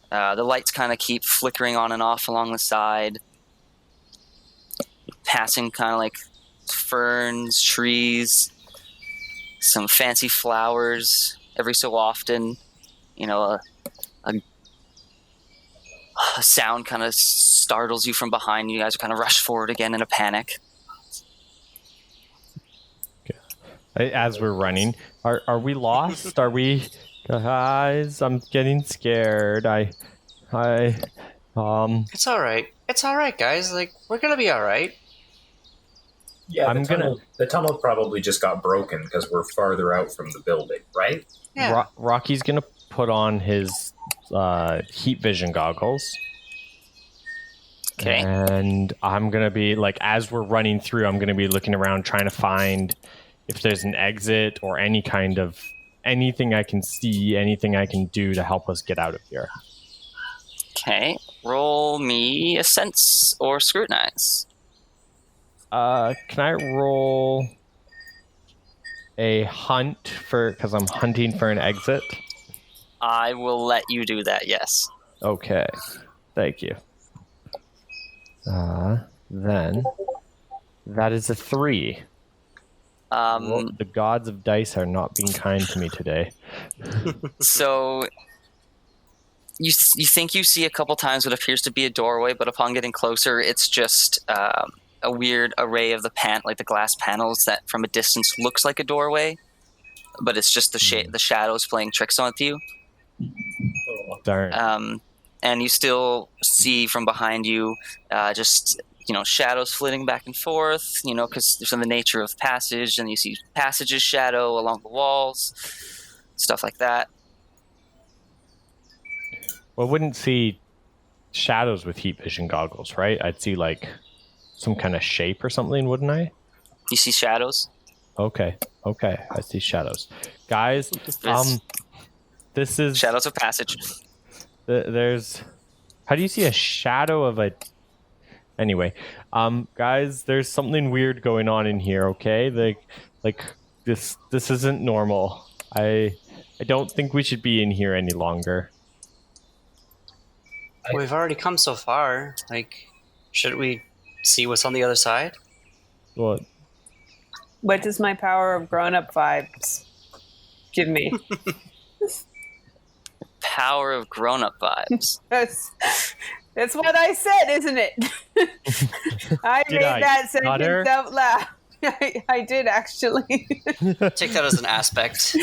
The lights kind of keep flickering on and off along the side, passing kind of like ferns, trees, some fancy flowers. Every so often, a sound kind of startles you from behind. You guys kind of rush forward again in a panic. As we're running, are we lost? Are we, guys? I'm getting scared. It's all right. It's all right, guys. Like, we're gonna be all right. Yeah, the tunnel probably just got broken because we're farther out from the building, right? Yeah. Rocky's gonna put on his heat vision goggles. Okay. And I'm gonna be like, as we're running through, I'm gonna be looking around trying to find if there's an exit or any kind of anything I can see, anything I can do to help us get out of here. Okay. Roll me a sense or scrutinize. Can I roll a hunt because I'm hunting for an exit? I will let you do that, yes. Okay. Thank you. Then that is a 3. The gods of dice are not being kind to me today. So you think you see a couple times what appears to be a doorway, but upon getting closer, it's just a weird array of the glass panels that from a distance looks like a doorway, but it's just the shadows playing tricks on you. Darn. And you still see from behind you shadows flitting back and forth, because there's the nature of passage, and you see passages shadow along the walls, stuff like that. Well, I wouldn't see shadows with heat vision goggles, right? I'd see like some kind of shape or something, wouldn't I? You see shadows? Okay. I see shadows. Guys, this is... Shadows of passage. There's... How do you see a shadow of a... Anyway, guys, there's something weird going on in here, okay? Like this isn't normal. I don't think we should be in here any longer. We've already come so far. Like, should we see what's on the other side? What does my power of grown-up vibes give me? Power of grown-up vibes. That's what I said, isn't it? I made that sentence out loud. I did, actually. Take that as an aspect.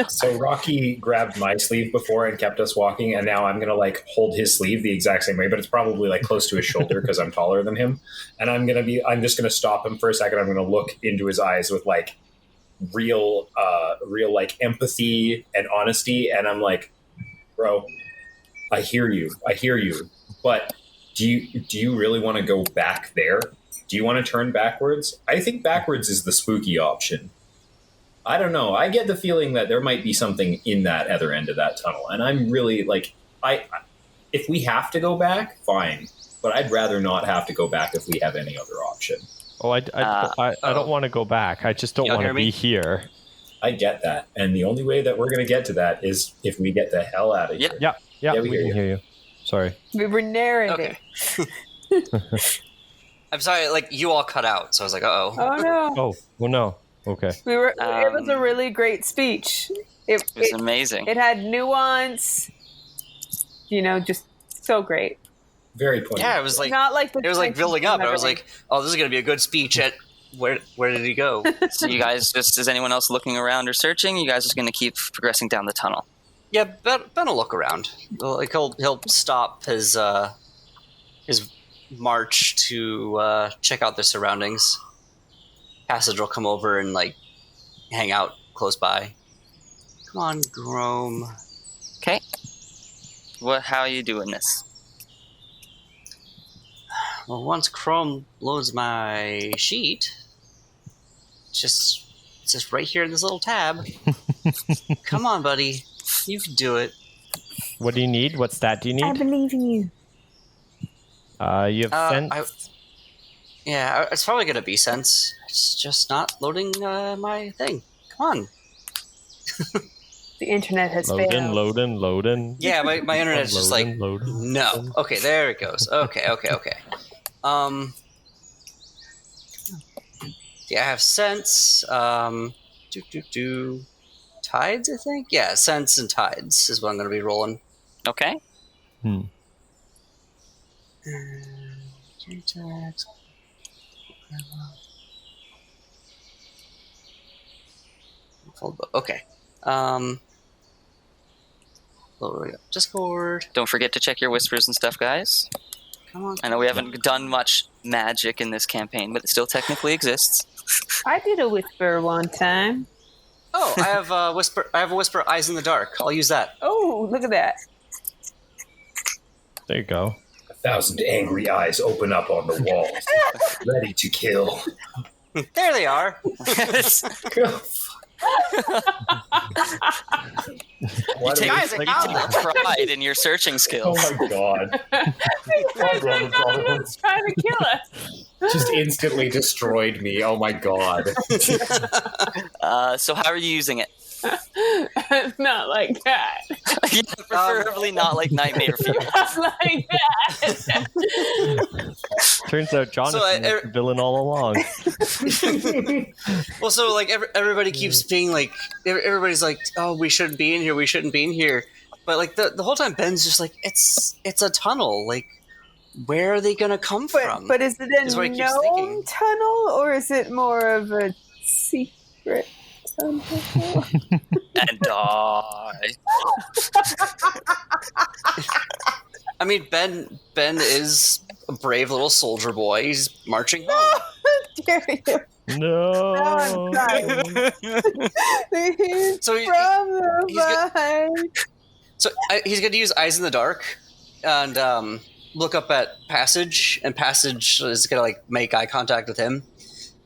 So Rocky grabbed my sleeve before and kept us walking, and now I'm going to hold his sleeve the exact same way, but it's probably close to his shoulder because I'm taller than him. And I'm just going to stop him for a second. I'm going to look into his eyes with real empathy and honesty. And I'm like, bro, I hear you, but do you really want to go back there? Do you want to turn backwards? I think backwards is the spooky option. I don't know. I get the feeling that there might be something in that other end of that tunnel, and I'm really if we have to go back, fine, but I'd rather not have to go back if we have any other option. Oh, I don't want to go back. I just don't want to be here. I get that, and the only way that we're going to get to that is if we get the hell out of here. Yeah, we can hear you. Sorry. We were narrating. Okay. I'm sorry, you all cut out, so I was like, uh-oh. Oh, no. Oh, well, no. Okay. It was a really great speech. It was amazing. It had nuance, just so great. Very poignant. Yeah, it was not like it was building up. I was like, oh, this is going to be a good speech. Where did he go? So you guys is anyone else looking around or searching? You guys just going to keep progressing down the tunnel? Yeah, Ben will look around. He'll stop his march to check out the surroundings. Passage will come over and hang out close by. Come on, Grome. Okay. How are you doing this? Well, once Chrome loads my sheet, it's just right here in this little tab. Come on, buddy. You can do it. What do you need? What stat do you need? I believe in you. You have sense? It's probably going to be sense. It's just not loading my thing. Come on. The internet has failed. Loading. Yeah, my internet is just no. Okay, there it goes. Okay. Yeah, I have sense. Tides, I think? Yeah, sense and tides is what I'm going to be rolling. Okay. Okay. Lower we go. Discord. Don't forget to check your whispers and stuff, guys. Come on. I know we haven't done much magic in this campaign, but it still technically exists. I did a whisper one time. Oh, I have a whisper. I have a whisper. Eyes in the dark. I'll use that. Oh, look at that. There you go. 1,000 angry eyes open up on the walls, ready to kill. There they are. You take pride in your searching Oh skills. my god. It's trying to kill us. Just instantly destroyed me. Oh my god. So how are you using it? Not like that. Yeah, preferably not like Nightmare Fuel. Not like that. Turns out Jonathan was the villain all along. Well, so like everybody keeps being like, everybody's like, oh, we shouldn't be in here. We shouldn't be in here. But like the whole time, Ben's just like, it's a tunnel. Like, where are they gonna come from? But is it Is a what he keeps known thinking. tunnel or is it more of a secret tunnel? And die. I mean, Ben is a brave little soldier boy. He's marching home. Dare you? No. Now I'm crying. So he- From the he's good- vine. So he's going to use Eyes in the Dark and look up at Passage, and Passage is going to like make eye contact with him,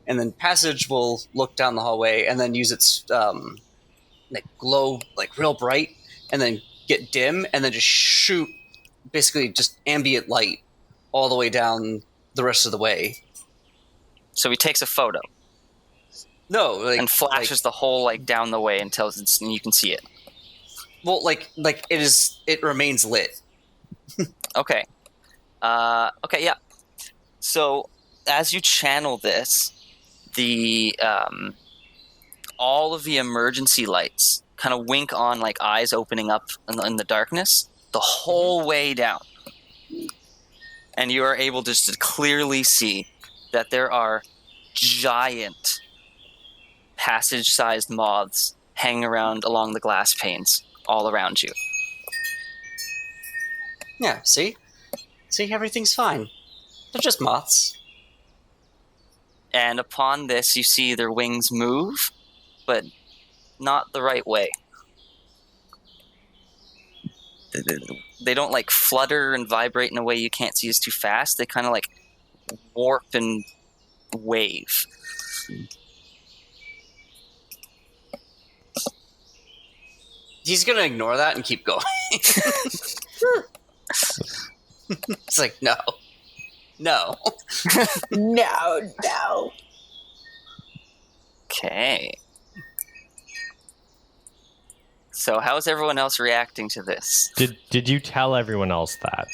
and then Passage will look down the hallway and then use its like glow like real bright, and then get dim, and then just shoot basically just ambient light all the way down the rest of the way. So he takes a photo No, like and flashes the whole like down the way until you can see it. well, like it remains lit. Okay. Okay, yeah. So as you channel this, the all of the emergency lights kind of wink on like eyes opening up in the darkness the whole way down. And you are able just to clearly see that there are giant passage-sized moths hanging around along the glass panes all around you. Yeah, see, everything's fine. They're just moths. And upon this, you see their wings move, but not the right way. They don't like flutter and vibrate in a way you can't see is too fast. They kind of like warp and wave. He's gonna ignore that and keep going. It's like no. No. Okay. So how's everyone else reacting to this? Did you tell everyone else that?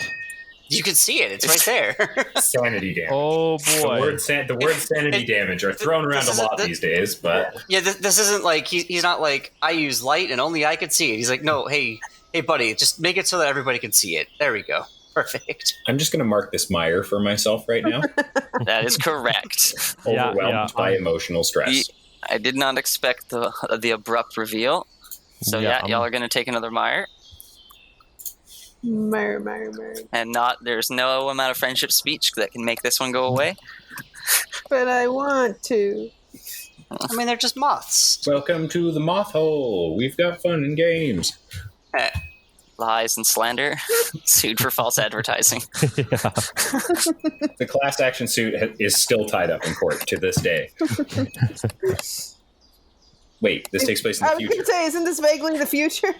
You can see it. It's right there. Sanity damage. Oh The boy. word sanity damage are thrown around a lot these days, but Yeah, this isn't like he's not like I use light and only I can see it. He's like, no, hey buddy, just make it so that everybody can see it. There we go. Perfect. I'm just going to mark this mire for myself right now. That is correct. Overwhelmed by emotional stress. I did not expect the abrupt reveal. So Yeah, y'all are going to take another mire. Mire. And there's no amount of friendship speech that can make this one go away. But I want to. I mean, they're just moths. Welcome to the moth hole. We've got fun and games. Lies and slander. Sued for false advertising. Yeah. The class action suit is still tied up in court to this day. Wait, this takes place in the I was going future. to say, isn't this vaguely the future?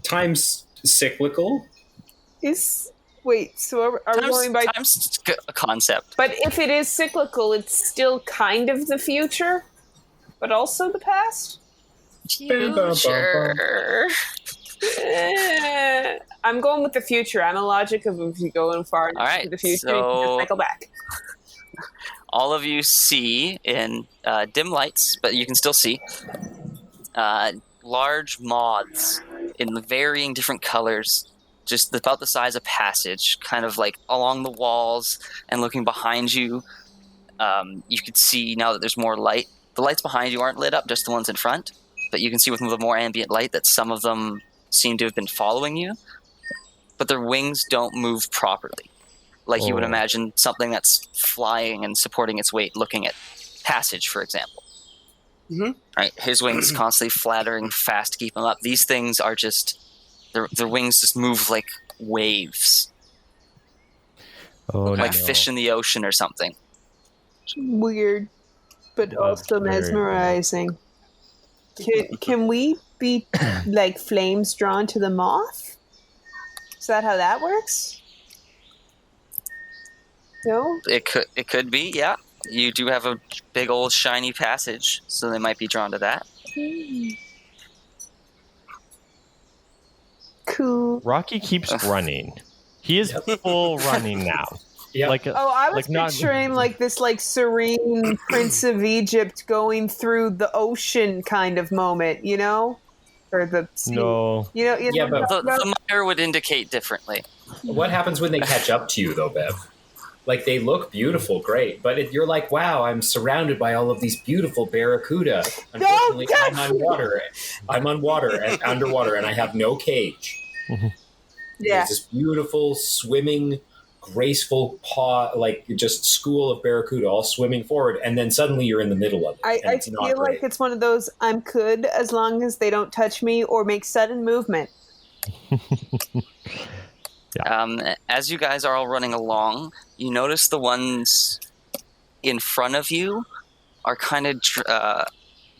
Time's cyclical. Wait, so are we going by... Time's a concept. But if it is cyclical, it's still kind of the future, but also the past? Future. I'm going with the future. I'm a logic of if you go in far enough All right, to the future, you can so- just cycle back. all of you see in dim lights, but you can still see large moths in varying different colors, just about the size of passage, kind of like along the walls and looking behind you. You could see now that there's more light. The lights behind you aren't lit up, just the ones in front, but you can see with the more ambient light that some of them seem to have been following you, but their wings don't move properly. Like you would imagine something that's flying and supporting its weight, looking at Passage, for example. Mm-hmm. Right, his wings constantly flattering fast to keep him up. These things are just their wings just move like waves, like fish in the ocean or something. Weird, but also mesmerizing. Can we be like flames drawn to the moth? Is that how that works? No? It could be, yeah. You do have a big old shiny passage, so they might be drawn to that. Cool. Rocky keeps running. He is full running now. Yeah. I was picturing like this like serene Prince of Egypt going through the ocean kind of moment, you know? Or the sea. No. You know, Yeah, but The mire would indicate differently. what happens when they catch up to you, though, Bev? Like, they look beautiful, great, but you're like, wow, I'm surrounded by all of these beautiful barracuda. Unfortunately, I'm on water. I'm on water and underwater, and I have no cage. Yeah. There's this beautiful, swimming, graceful paw, like just school of barracuda all swimming forward, and then suddenly you're in the middle of it. I feel like it's one of those I'm good as long as they don't touch me or make sudden movement. As you guys are all running along, you notice the ones in front of you are kind of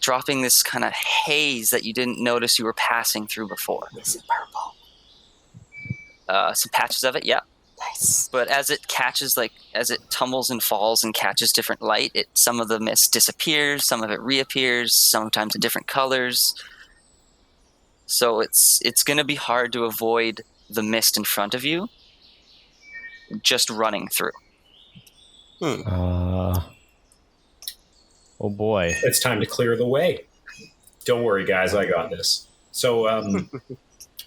dropping this kind of haze that you didn't notice you were passing through before. Is it purple? Some patches of it, yeah. Nice. But as it tumbles and falls and catches different light, some of the mist disappears, some of it reappears, sometimes in different colors. So it's going to be hard to avoid the mist in front of you just running through. Oh boy. It's time to clear the way. Don't worry, guys, I got this. So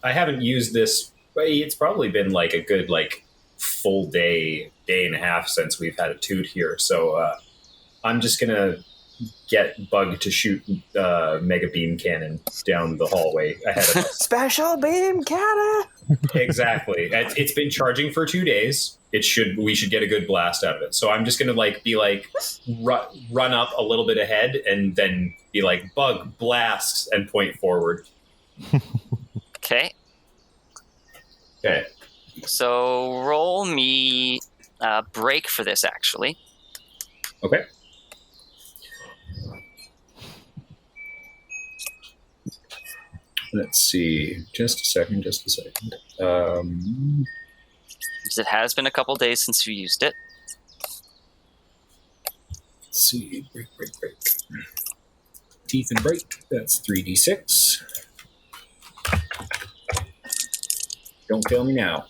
I haven't used this. It's probably been like a good full day and a half since we've had a toot here. So I'm just gonna get Bug to shoot mega beam cannon down the hallway ahead of us. Special beam cannon. Exactly. It's been charging for 2 days. We should get a good blast out of it. So I'm just gonna run up a little bit ahead and then be like, Bug, blast, and point forward. Okay. Okay. So roll me break for this, actually. Okay. Let's see. Just a second. Because it has been a couple days since you used it. Let's see. Break. Teeth and break. That's 3d6. Don't fail me now.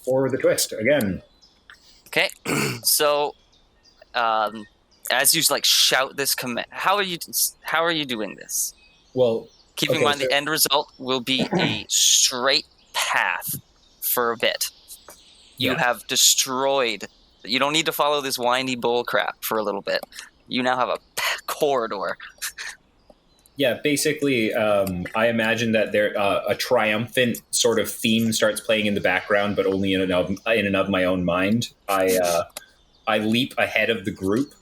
For the twist again. Okay. So, as you shout this command, how are you doing this? Well, keep in mind the end result will be a straight path for a bit. You have destroyed. You don't need to follow this windy bull crap for a little bit. You now have a corridor. Yeah, basically, I imagine that there a triumphant sort of theme starts playing in the background, but only in and of my own mind. I leap ahead of the group,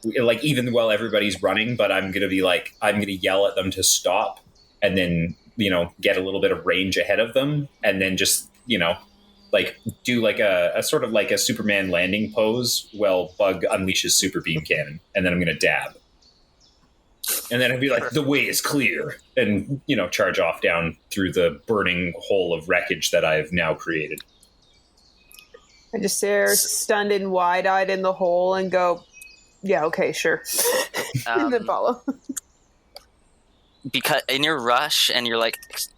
even while everybody's running, but I'm gonna yell at them to stop, and then get a little bit of range ahead of them, and then just do a sort of like a Superman landing pose while Bug unleashes super beam cannon, and then I'm gonna dab. And then I'd be like, the way is clear, and, charge off down through the burning hole of wreckage that I've now created. I just stare stunned and wide-eyed in the hole and go, yeah, okay, sure. And then follow. Because in your rush and you're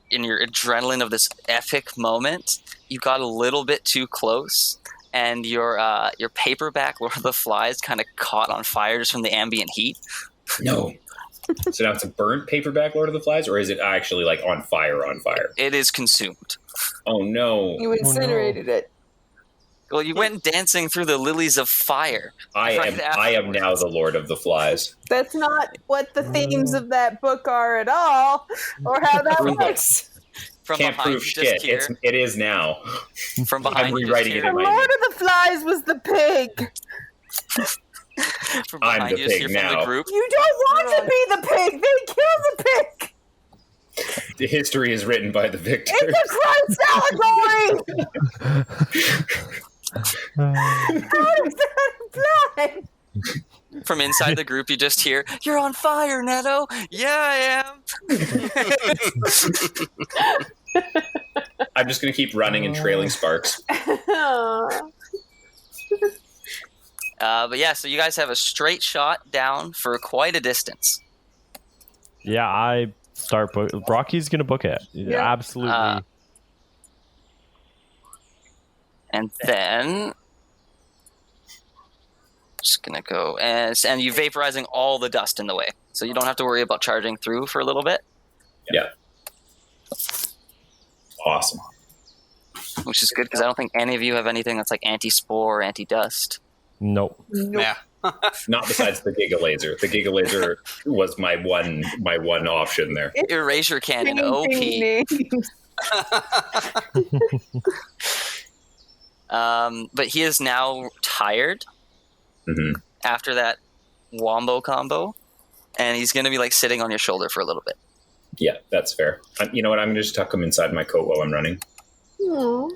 in your adrenaline of this epic moment, you got a little bit too close, and your paperback Lord of the Flies kind of caught on fire just from the ambient heat. No. So now it's a burnt paperback Lord of the Flies, or is it actually like on fire? It is consumed. Oh no. You incinerated it. Well, you went dancing through the lilies of fire. I am now the Lord of the Flies. That's not what the themes of that book are at all, or how that works. From Can't behind, prove you just shit. hear, It is now. from behind, I'm you just rewriting it hear- in The my- Lord of the Flies was the pig. From I'm behind, the you just pig hear from the now. group. You don't want to be the pig. They kill the pig. The history is written by the victors. It's a Christ allegory. How does that apply? From inside the group, you just hear, "You're on fire, Netto." Yeah, I am. I'm just going to keep running and trailing sparks. But yeah, so you guys have a straight shot down for quite a distance. Yeah, I start Rocky's gonna book it. Yeah. Absolutely. And then just gonna go and you vaporizing all the dust in the way, so you don't have to worry about charging through for a little bit, Yeah. Awesome. which is good because I don't think any of you have anything that's like anti-spore or anti-dust. Nope. Yeah. Not besides the Giga Laser. The Giga Laser was my one option there. Erasure cannon, OP. But he is now tired hmm after that wombo combo, and he's gonna be like sitting on your shoulder for a little bit. Yeah, that's fair. You know what? I'm going to just tuck him inside my coat while I'm running. Aw.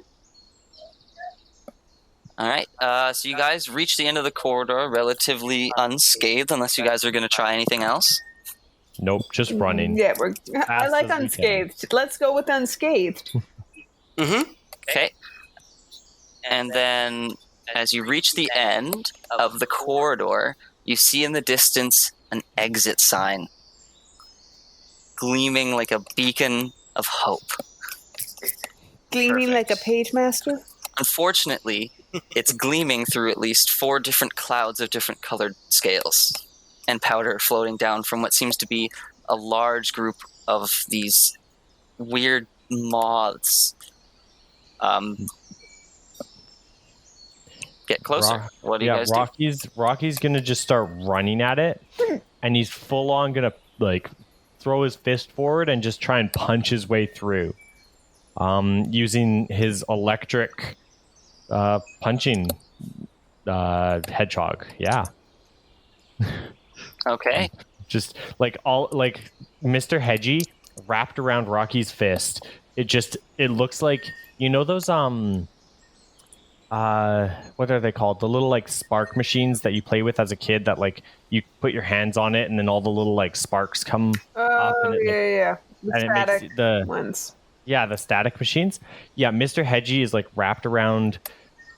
All right, so you guys reach the end of the corridor relatively unscathed, unless you guys are gonna try anything else. Nope. Just running. Yeah, I like as we unscathed. Let's go with unscathed. Mm-hmm. Okay. And then as you reach the end of the corridor, you see in the distance an exit sign gleaming like a beacon of hope. Gleaming like a page master. Unfortunately, it's gleaming through at least 4 different clouds of different colored scales and powder floating down from what seems to be a large group of these weird moths. Get closer. What do you guys do? Rocky's gonna just start running at it, and he's full on gonna like throw his fist forward and just try and punch his way through, using his electric punching hedgehog. Yeah, Okay. just like Mr. Hedgie wrapped around Rocky's fist. It looks like, you know, those what are they called? The little like spark machines that you play with as a kid that like you put your hands on it and then all the little like sparks come up Oh, and it yeah. The and it static makes the ones. the static machines. Yeah, Mr. Hedgie is like wrapped around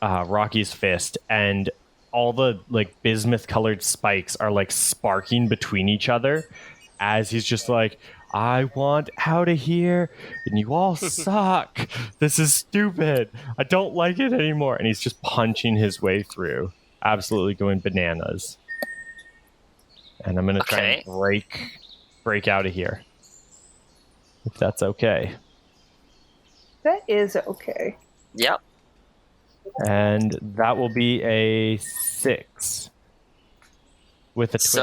Rocky's fist, and all the like bismuth colored spikes are like sparking between each other as he's just like, I want out of here, and you all suck. This is stupid. I don't like it anymore. And he's just punching his way through, absolutely going bananas. And I'm gonna try and break out of here, if that's okay. That is okay. Yep. And that will be a 6 with a twist.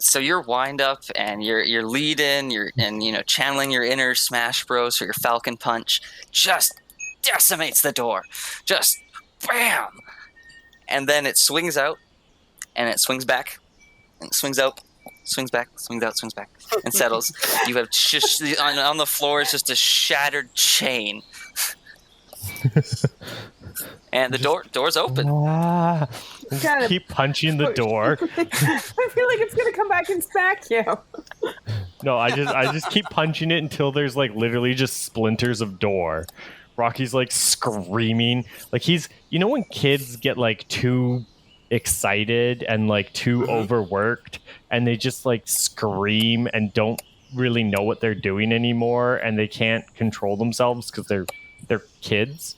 So you're wind up and you're leading, and channeling your inner Smash Bros. For your Falcon Punch, just decimates the door, just bam, and then it swings out, and it swings back, and it swings out, swings back, swings out, swings back, and settles. You have just on the floor is just a shattered chain, and the door's open. Kind of- Keep punching the door. I feel like it's gonna come back and smack you. No, I just keep punching it until there's like literally just splinters of door. Rocky's like screaming, like he's, you know, when kids get like too excited and like too overworked, and they just like scream and don't really know what they're doing anymore, and they can't control themselves because they're kids.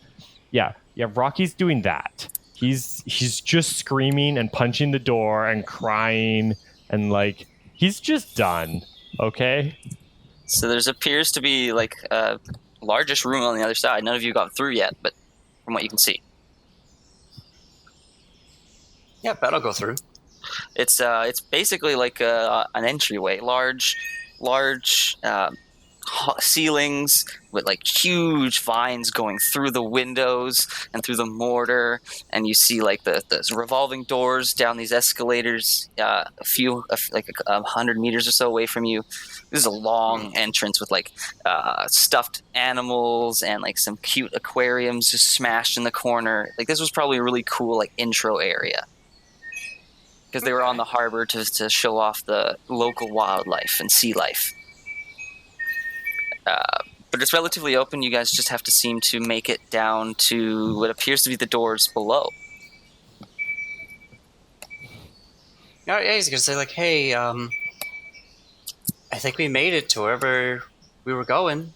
Yeah, Rocky's doing that. He's just screaming and punching the door and crying and like he's just done. Okay. So there's appears to be like a largest room on the other side. None of you got through yet, but from what you can see, Yeah, that'll go through. it's basically like an entryway, large ceilings with like huge vines going through the windows and through the mortar, and you see like the revolving doors down these escalators a 100 meters or so away from you. This is a long entrance with like stuffed animals and like some cute aquariums just smashed in the corner. Like this was probably a really cool like intro area because they were on the harbor to show off the local wildlife and sea life. But it's relatively open. You guys just have to seem to make it down to what appears to be the doors below. Yeah, he's gonna say like, "Hey, I think we made it to wherever we were going."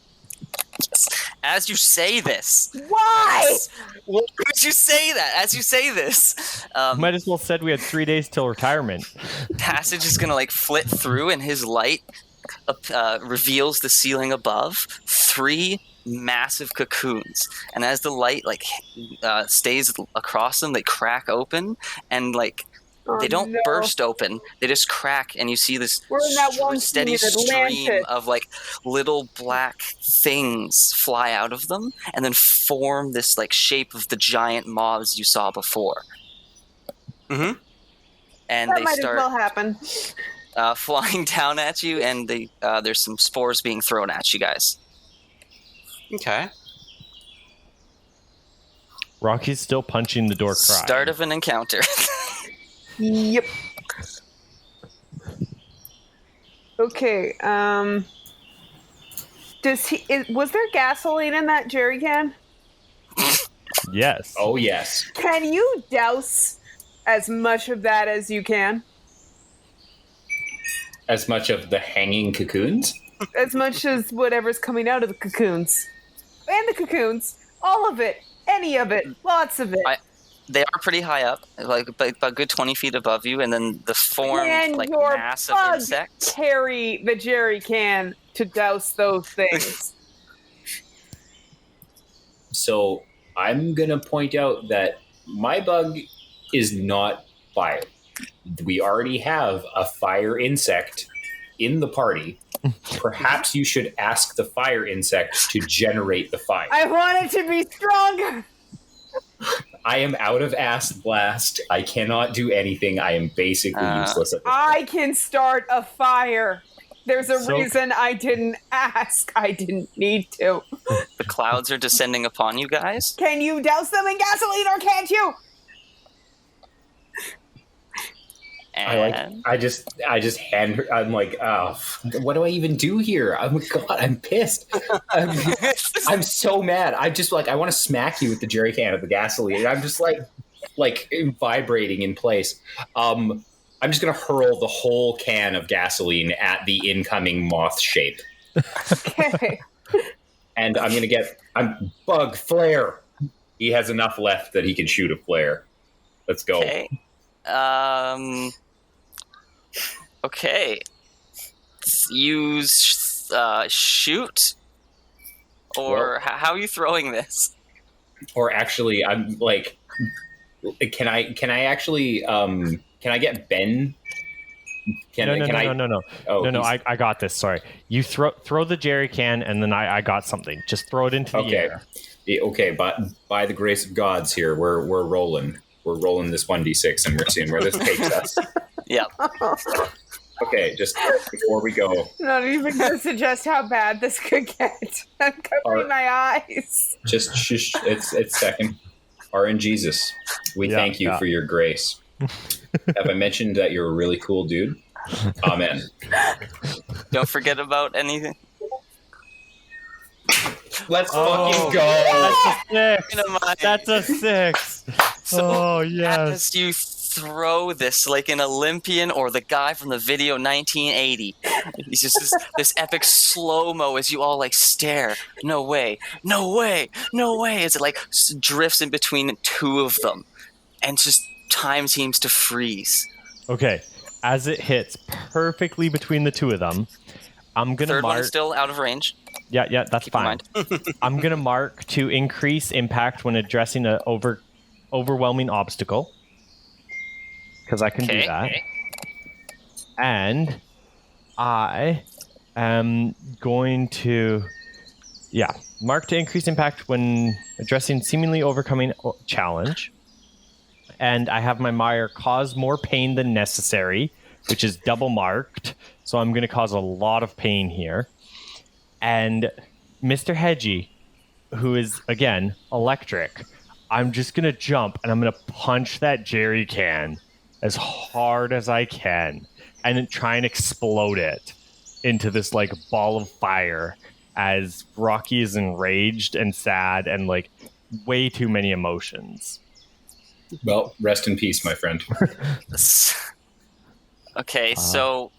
As you say this, Why? would you say that? As you say this, Might as well said we had 3 days till retirement. Passage is gonna like flit through, and his light reveals the ceiling above 3 massive cocoons, and as the light like stays across them, they crack open, and like they don't burst open, they just crack, and you see this We're in that one steady scene in stream Atlantis. of like little black things fly out of them and then form this like shape of the giant mobs you saw before. Mm-hmm. And That they might start as well happen. flying down at you, and there's some spores being thrown at you guys. Okay. Rocky's still punching the door crying. Start of an encounter. Yep. Okay. Was there gasoline in that jerry can? Yes. Oh, yes. Can you douse as much of that as you can? As much of the hanging cocoons? As much as whatever's coming out of the cocoons. And the cocoons. All of it. Any of it. Lots of it. They are pretty high up, like about a good 20 feet above you, and then the formed Can like your mass of bug insects. carry the jerry can to douse those things? So I'm going to point out that my bug is not fire. We already have a fire insect in the party. Perhaps you should ask the fire insect to generate the fire. I want it to be stronger. I am out of acid blast. I cannot do anything. I am basically useless at this point. I can start a fire. There's a So- reason I didn't ask. I didn't need to. The clouds are descending upon you guys. Can you douse them in gasoline or can't you? And I just hand her. I'm like, oh, what do I even do here? Oh my god, I'm pissed. I'm so mad. I'm just like, I want to smack you with the jerry can of the gasoline. And I'm just like vibrating in place. I'm just gonna hurl the whole can of gasoline at the incoming moth shape, Okay. and I'm bug flare. He has enough left that he can shoot a flare. Let's go. okay. Okay. Use shoot, or Well- how are you throwing this? Or actually, I'm like, can I actually can I get Ben? No. Oh, No, he's- I got this. Sorry. You throw the jerry can, and then I got something. Just throw it into the Okay. air. Okay, but by the grace of gods here, we're rolling. We're rolling this 1d6 and we're seeing where this takes us. Yeah. Okay, just before we go, Not even going to suggest how bad this could get. I'm covering my eyes. just shush. It's second. RNGesus, we Yeah, thank you yeah. for your grace. Have I mentioned that you're a really cool dude? Amen. Don't forget about anything. Let's Oh. fucking go. That's a 6. Dynamite. That's a 6. So Oh yes. as you throw this like an Olympian or the guy from the video 1980. He's just this epic slow-mo as you all like stare. No way, no way, no way. As it like drifts in between two of them. And just time seems to freeze. Okay. As it hits perfectly between the two of them, I'm going to Third mark... one is still out of range. Yeah, that's Keep in fine. mind. I'm going to mark to increase impact when addressing an overwhelming obstacle. Because I can do that. And I am going to... Yeah, mark to increase impact when addressing seemingly overcoming challenge. And I have my Mire cause more pain than necessary, which is double marked. So I'm going to cause a lot of pain here. And Mr. Hedgie, who is, again, electric, I'm just going to jump and I'm going to punch that jerry can as hard as I can and then try and explode it into this, like, ball of fire as Rocky is enraged and sad and, like, way too many emotions. Well, rest in peace, my friend. Okay, so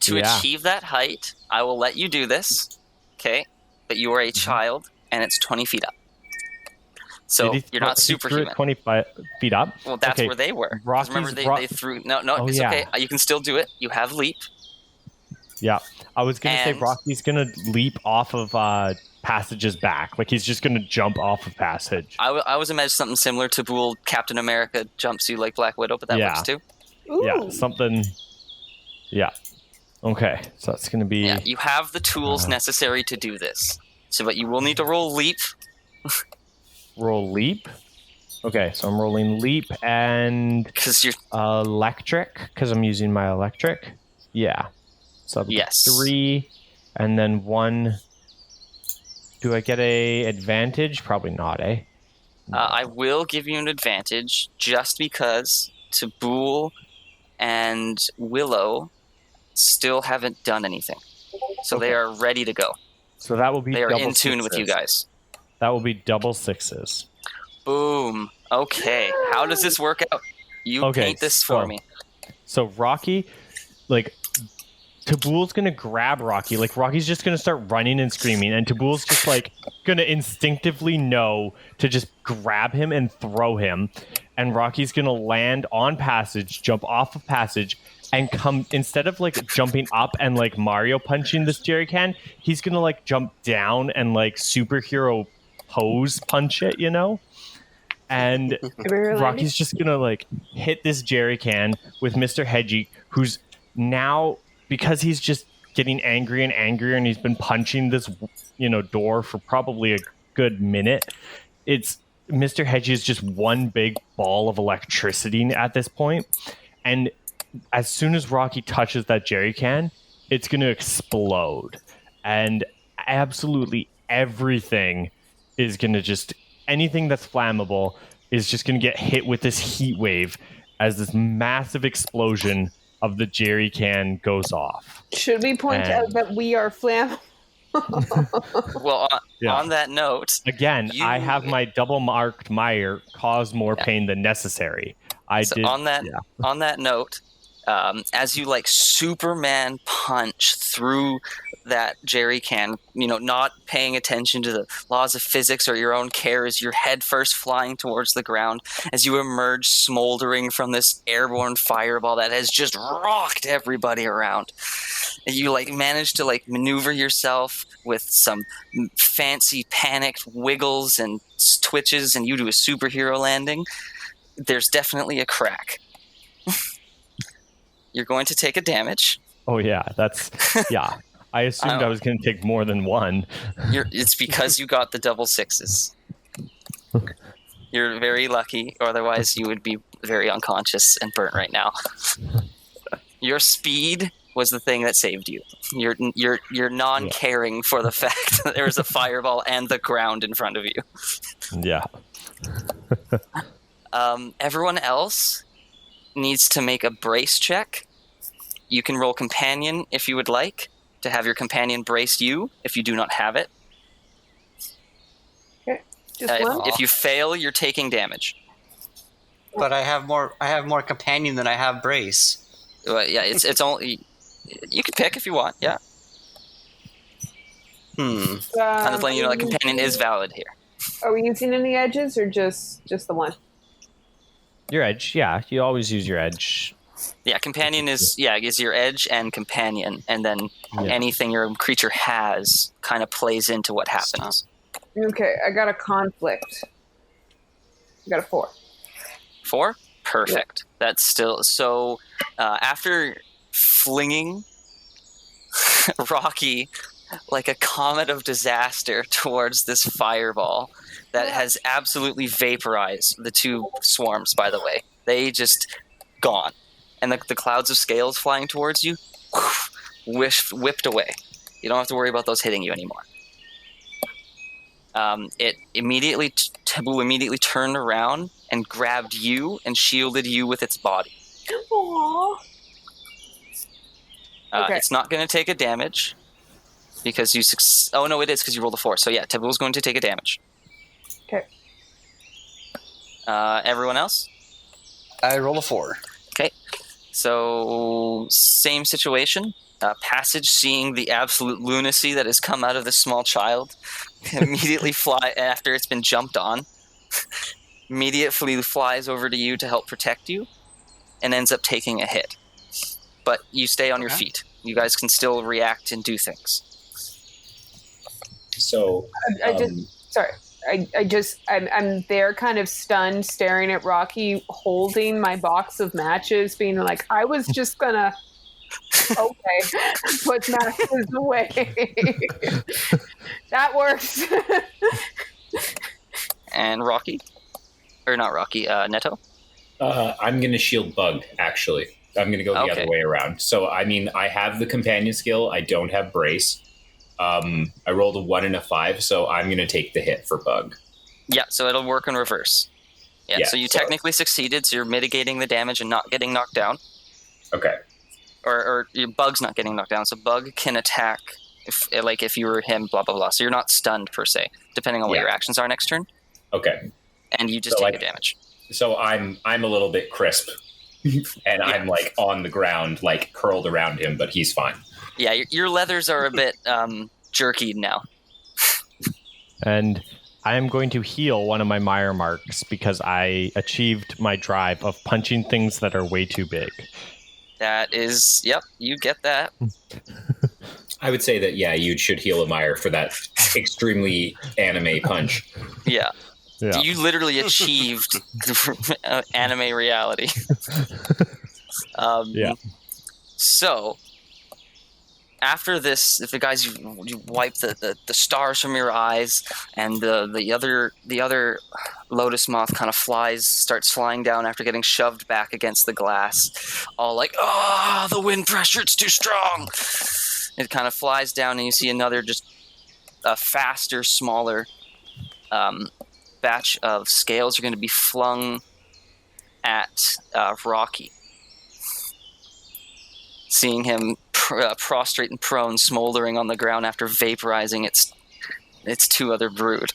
to achieve that height, I will let you do this. Okay, but you are a child, and it's 20 feet up. So you're not superhuman. 20 feet up. Well, that's where they were. 'Cause remember, they threw. No, it's okay. You can still do it. You have leap. Yeah, I was gonna say Rocky's gonna leap off of Passage's back. Like he's just gonna jump off of Passage. I was imagining something similar to Boole Captain America jumpsuit like Black Widow, but that works too. Ooh. Yeah, something. Yeah. Okay, so that's gonna be. Yeah, you have the tools necessary to do this. So, but you will need to roll leap. Roll leap. Okay, so I'm rolling leap and because you're electric because I'm using my electric. Yeah. So yes. 3 and then 1. Do I get a advantage? Probably not, eh? No. I will give you an advantage just because to Boole and Willow still haven't done anything. So they are ready to go. So that will be they are double in tune sixes. with you guys. That will be double 6s. Boom. Okay. How does this work out? You paint this for me. So Rocky, like, Tabul's gonna grab Rocky. Like, Rocky's just gonna start running and screaming, and Tabul's just, like, gonna instinctively know to just grab him and throw him. And Rocky's gonna land on Passage, jump off of Passage, and come, instead of, like, jumping up and, like, Mario punching this jerry can, he's gonna, like, jump down and, like, superhero pose punch it, you know? And Rocky's just gonna, like, hit this jerry can with Mr. Hedgie, who's now, because he's just getting angry and angrier and he's been punching this, you know, door for probably a good minute. It's Mr. Hedgie is just one big ball of electricity at this point. And as soon as Rocky touches that jerry can, it's going to explode. And absolutely everything is going to just, anything that's flammable is just going to get hit with this heat wave as this massive explosion of the jerry can goes off. Should we point out that we are flammable? Well, on that note... Again, I have my double marked Mire cause more pain than necessary. On that note, as you like Superman punch through that jerry can, you know, not paying attention to the laws of physics or your own care, as your head first flying towards the ground, as you emerge smoldering from this airborne fireball that has just rocked everybody around. And you like manage to like maneuver yourself with some fancy panicked wiggles and twitches, and you do a superhero landing. There's definitely a crack. You're going to take a damage. Oh yeah, that's I assumed I was going to take more than one. It's because you got the double 6s. You're very lucky, otherwise you would be very unconscious and burnt right now. Your speed was the thing that saved you. You're non-caring for the fact that there's a fireball and the ground in front of you. Yeah. Everyone else needs to make a brace check. You can roll companion if you would like, to have your companion brace you if you do not have it. Okay. Just one? If you fail, you're taking damage. But I have more companion than I have brace. Well, yeah, it's only you can pick if you want. Yeah, I'm just letting you know that companion is valid here. Are we using any edges or just the one? Your edge, yeah. You always use your edge. Yeah, companion is your edge and companion, and then anything your creature has kind of plays into what happens. Okay, I got a conflict. I got a 4. 4? Perfect. Yeah. That's still so. After flinging Rocky like a comet of disaster towards this fireball that has absolutely vaporized the 2 swarms. By the way, they just gone. And the clouds of scales flying towards you, whipped away. You don't have to worry about those hitting you anymore. Taboo immediately turned around and grabbed you and shielded you with its body. Aww. Okay. It's not going to take a damage because you. Oh no, it is because you rolled a 4. So yeah, Taboo's going to take a damage. Okay. Everyone else? I roll a 4. Okay. So, same situation. Passage, seeing the absolute lunacy that has come out of this small child, immediately fly after it's been jumped on. Immediately flies over to you to help protect you, and ends up taking a hit. But you stay on your feet. You guys can still react and do things. So, I'm there kind of stunned, staring at Rocky, holding my box of matches, being like, I was just gonna, okay, put matches away. That works. And Rocky? Or not Rocky, Netto? I'm gonna shield Bug, actually. I'm gonna go the other way around. So, I mean, I have the companion skill, I don't have brace. I rolled a 1 and a 5, so I'm going to take the hit for Bug. Yeah, so it'll work in reverse. Yeah, so you technically succeeded, so you're mitigating the damage and not getting knocked down. Okay. Or your Bug's not getting knocked down, so Bug can attack if you were him, blah, blah, blah. So you're not stunned, per se, depending on what your actions are next turn. Okay. And you just take the damage. So I'm a little bit crisp, and I'm, like, on the ground, like, curled around him, but he's fine. Yeah, your leathers are a bit jerky now. And I am going to heal one of my mire marks because I achieved my drive of punching things that are way too big. That is, yep, you get that. I would say that, you should heal a mire for that extremely anime punch. Yeah. You literally achieved anime reality. So, after this, if the guys you wipe the stars from your eyes, and the other lotus moth kind of starts flying down after getting shoved back against the glass, all like, the wind pressure, it's too strong. It kind of flies down, and you see another just a faster, smaller batch of scales are going to be flung at Rocky. Seeing him prostrate and prone, smoldering on the ground after vaporizing its 2 other brood.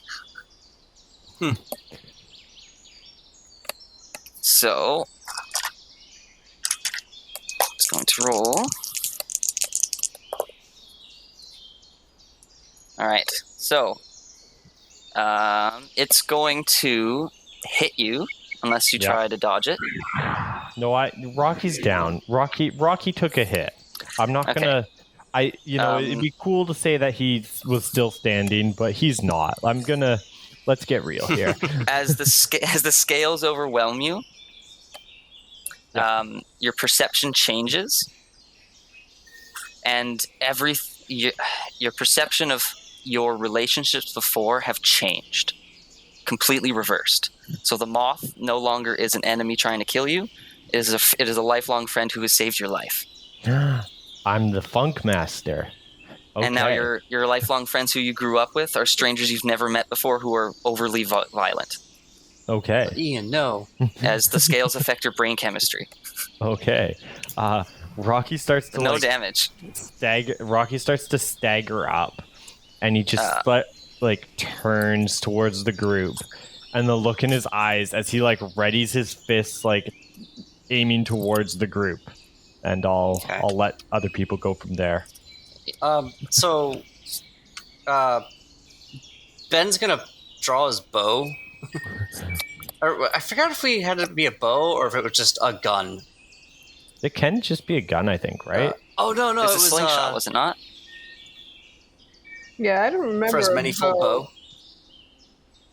So, it's going to roll. Alright, so, it's going to hit you, unless you try to dodge it. No, Rocky's down. Rocky took a hit. I'm not gonna. It'd be cool to say that he was still standing, but he's not. Let's get real here. As the scales overwhelm you, your perception changes, and your perception of your relationships before have changed, completely reversed. So the moth no longer is an enemy trying to kill you. It is a lifelong friend who has saved your life. I'm the funk master. Okay. And now your lifelong friends who you grew up with are strangers you've never met before who are overly violent. Okay. Ian, no. As the scales affect your brain chemistry. Okay. Rocky starts to no damage. Rocky starts to stagger up, and he just turns towards the group, and the look in his eyes as he like readies his fists, like aiming towards the group. And I'll let other people go from there. So Ben's gonna draw his bow. I forgot if we had it to be a bow or if it was just a gun. It can just be a gun, I think, right? No, It was a slingshot, was it not? Yeah, I don't remember. For his manifold bow.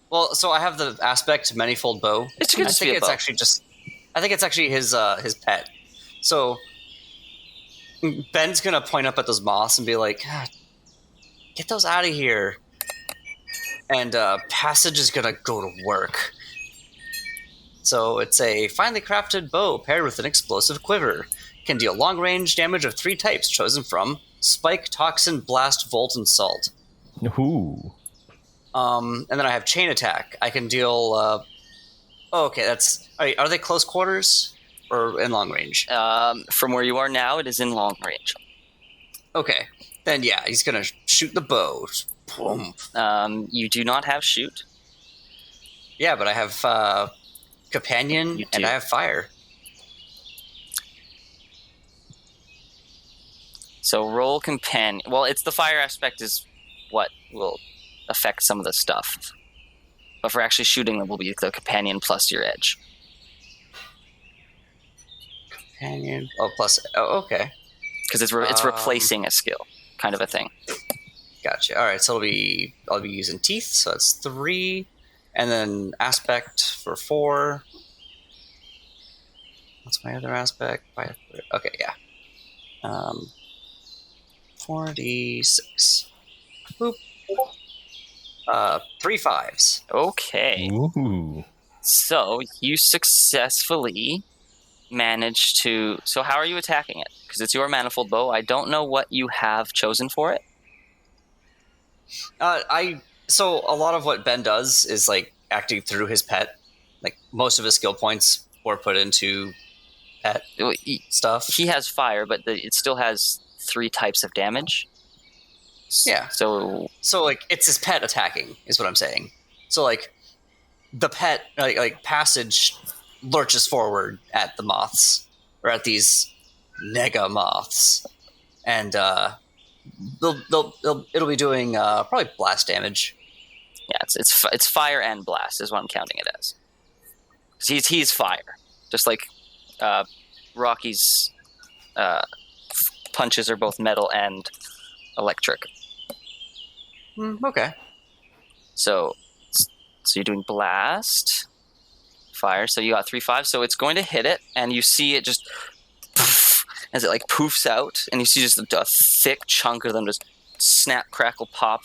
Well, so I have the aspect manifold bow. It's good to be a bow. I think it's actually his pet. So Ben's gonna point up at those moths and be like, "God, get those out of here." And Passage is gonna go to work. So it's a finely crafted bow paired with an explosive quiver. Can deal long-range damage of 3 types chosen from Spike, Toxin, Blast, Volt, and Salt. Ooh. And then I have Chain Attack. I can deal... Are they close quarters or in long range? From where you are now, it is in long range. Okay. Then yeah, he's going to shoot the bow. Boom. You do not have shoot. Yeah, but I have Companion and I have Fire. So roll Companion. Well, it's the fire aspect is what will affect some of the stuff. But for actually shooting them will be the Companion plus your edge. Companion. Oh, plus. Oh, okay. Because it's replacing a skill, kind of a thing. Gotcha. All right, so I'll be using Teeth, so that's 3, and then Aspect for 4. What's my other aspect? Okay, yeah. 46. Boop. 3 5s. Okay. Ooh. So you successfully managed to. So how are you attacking it? Because it's your manifold bow. I don't know what you have chosen for it. So a lot of what Ben does is like acting through his pet. Like most of his skill points were put into pet stuff. He has fire, but it still has 3 types of damage. Yeah. So like it's his pet attacking is what I'm saying. So like the pet like Passage lurches forward at the moths or at these nega moths, and it'll be doing probably blast damage. Yeah, it's fire and blast is what I'm counting it as. 'Cause he's fire, just like Rocky's punches are both metal and electric. Okay. So you're doing blast, fire. So you got 3 5. So it's going to hit it, and you see it just poof, as it like poofs out, and you see just a thick chunk of them just snap, crackle, pop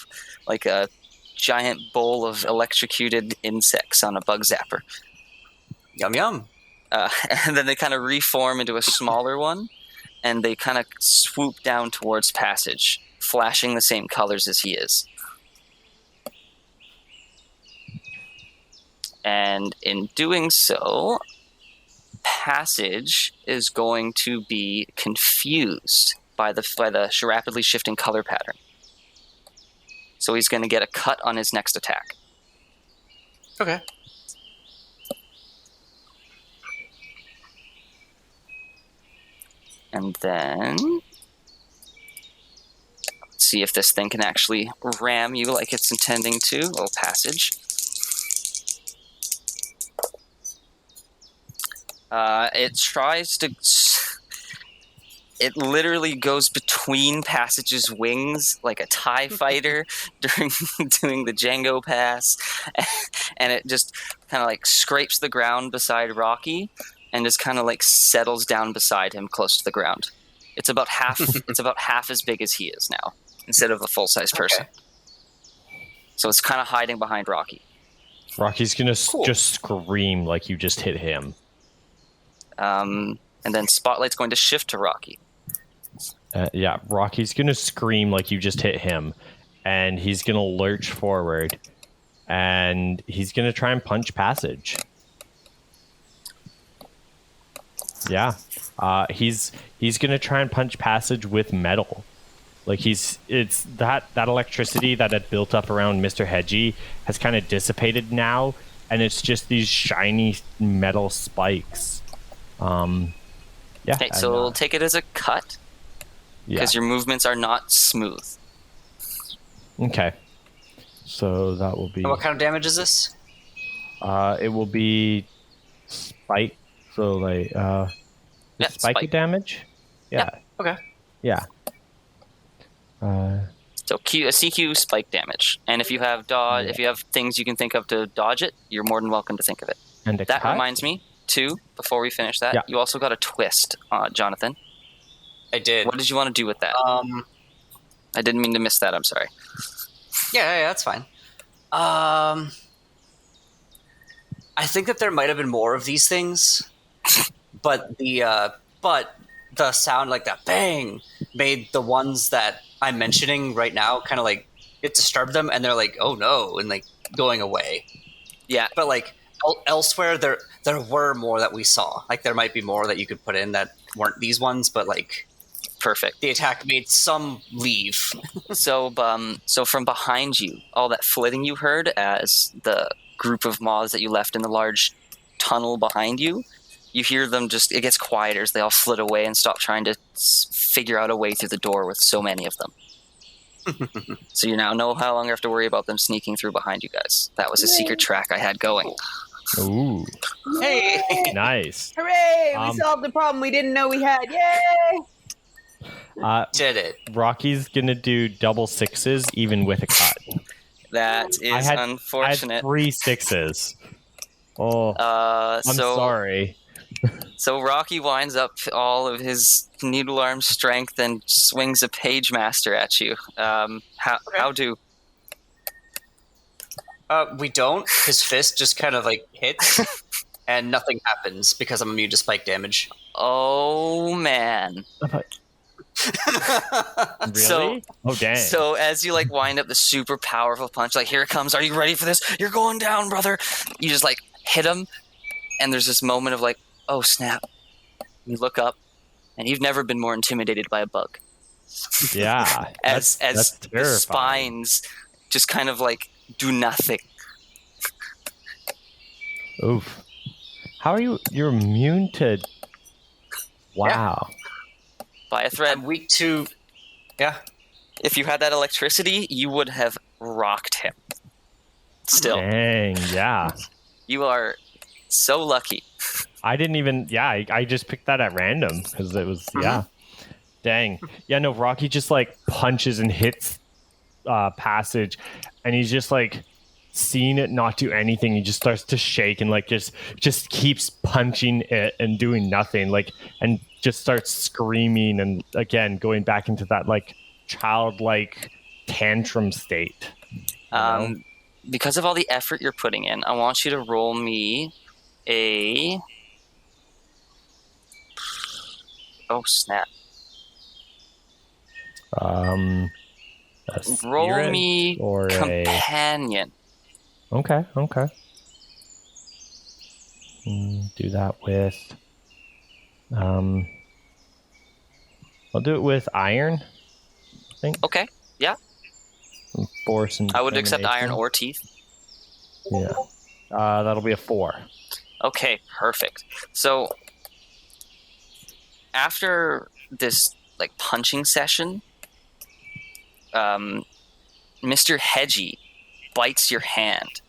like a giant bowl of electrocuted insects on a bug zapper. Yum yum. And then they kind of reform into a smaller one, and they kind of swoop down towards Passage, flashing the same colors as he is. And in doing so, Passage is going to be confused by the rapidly shifting color pattern. So he's going to get a cut on his next attack. Okay. And then let's see if this thing can actually ram you like it's intending to. Oh, Passage. It tries to. It literally goes between Passage's wings like a TIE fighter during doing the Django pass, and it just kind of like scrapes the ground beside Rocky, and just kind of like settles down beside him, close to the ground. It's about half. It's about half as big as he is now, instead of a full-size person. Okay. So it's kind of hiding behind Rocky. Rocky's gonna just scream like you just hit him. And then Spotlight's going to shift to Rocky. Yeah, Rocky's going to scream like you just hit him, and he's going to lurch forward, and he's going to try and punch Passage. Yeah, he's going to try and punch Passage with metal. Like it's that electricity that had built up around Mr. Hedgie has kind of dissipated now, and it's just these shiny metal spikes. Yeah. Okay, and, so take it as a cut yeah. because your movements are not smooth. Okay. So that will be. And what kind of damage is this? It will be spike. So like Yeah, spike spike. damage. Yeah. Okay. Yeah. So a CQ spike damage, and if you have dodge, if you have things you can think of to dodge it, you're more than welcome to think of it. And a That cut? reminds me, too. Before we finish that, Yeah. you also got a twist, Jonathan. I did. What did you want to do with that? I didn't mean to miss that. I'm sorry. Yeah, that's fine. I think that there might have been more of these things, but the sound like that bang made the ones that I'm mentioning right now kind of like it disturbed them, and they're like, oh no, and like going away. Yeah. But like elsewhere, there were more that we saw. Like there might be more that you could put in that weren't these ones, but like Perfect. the attack made some leave. So from behind you, all that flitting you heard as the group of moths that you left in the large tunnel behind you, you hear them it gets quieter as they all flit away and stop trying to figure out a way through the door with so many of them. So you now no longer have to worry about them sneaking through behind you guys. That was a secret track I had going. Ooh. Hey, Nice. Hooray! We solved the problem we didn't know we had. Yay! did it. Rocky's gonna do double sixes even with a cut. That is I had unfortunate. 3 6s. Oh, I'm sorry. So Rocky winds up all of his needle arm strength and swings a page master at you. How do? We don't. His fist just kind of like hits, and nothing happens because I'm immune to spike damage. Oh man! Really? So- oh dang. So as you like wind up the super powerful punch, like here it comes. Are you ready for this? You're going down, brother. You just like hit him, and there's this moment of like, oh snap! You look up, and you've never been more intimidated by a bug. Yeah. As that's the terrifying. spines just kind of like do nothing. Oof. How are you? You're immune to. Wow. By a thread. I'm weak to. Yeah. If you had that electricity, you would have rocked him. Still, Dang. Yeah. you are so lucky. I didn't even. Yeah. I just picked that at random because it was. Yeah. Dang. Yeah. No. Rocky just like punches and hits passage, and he's just like seeing it not do anything. He just starts to shake and like just keeps punching it and doing nothing. Like and just starts screaming and again going back into that like childlike tantrum state. Because of all the effort you're putting in, I want you to roll me a. Oh snap! A Roll spirit me or companion. Okay. Do that with. I'll do it with iron. I think. Okay, yeah. Force and I would accept iron determination. or teeth. Yeah. That'll be a 4. Okay, perfect. So after this like punching session, Mr. Hedgie bites your hand,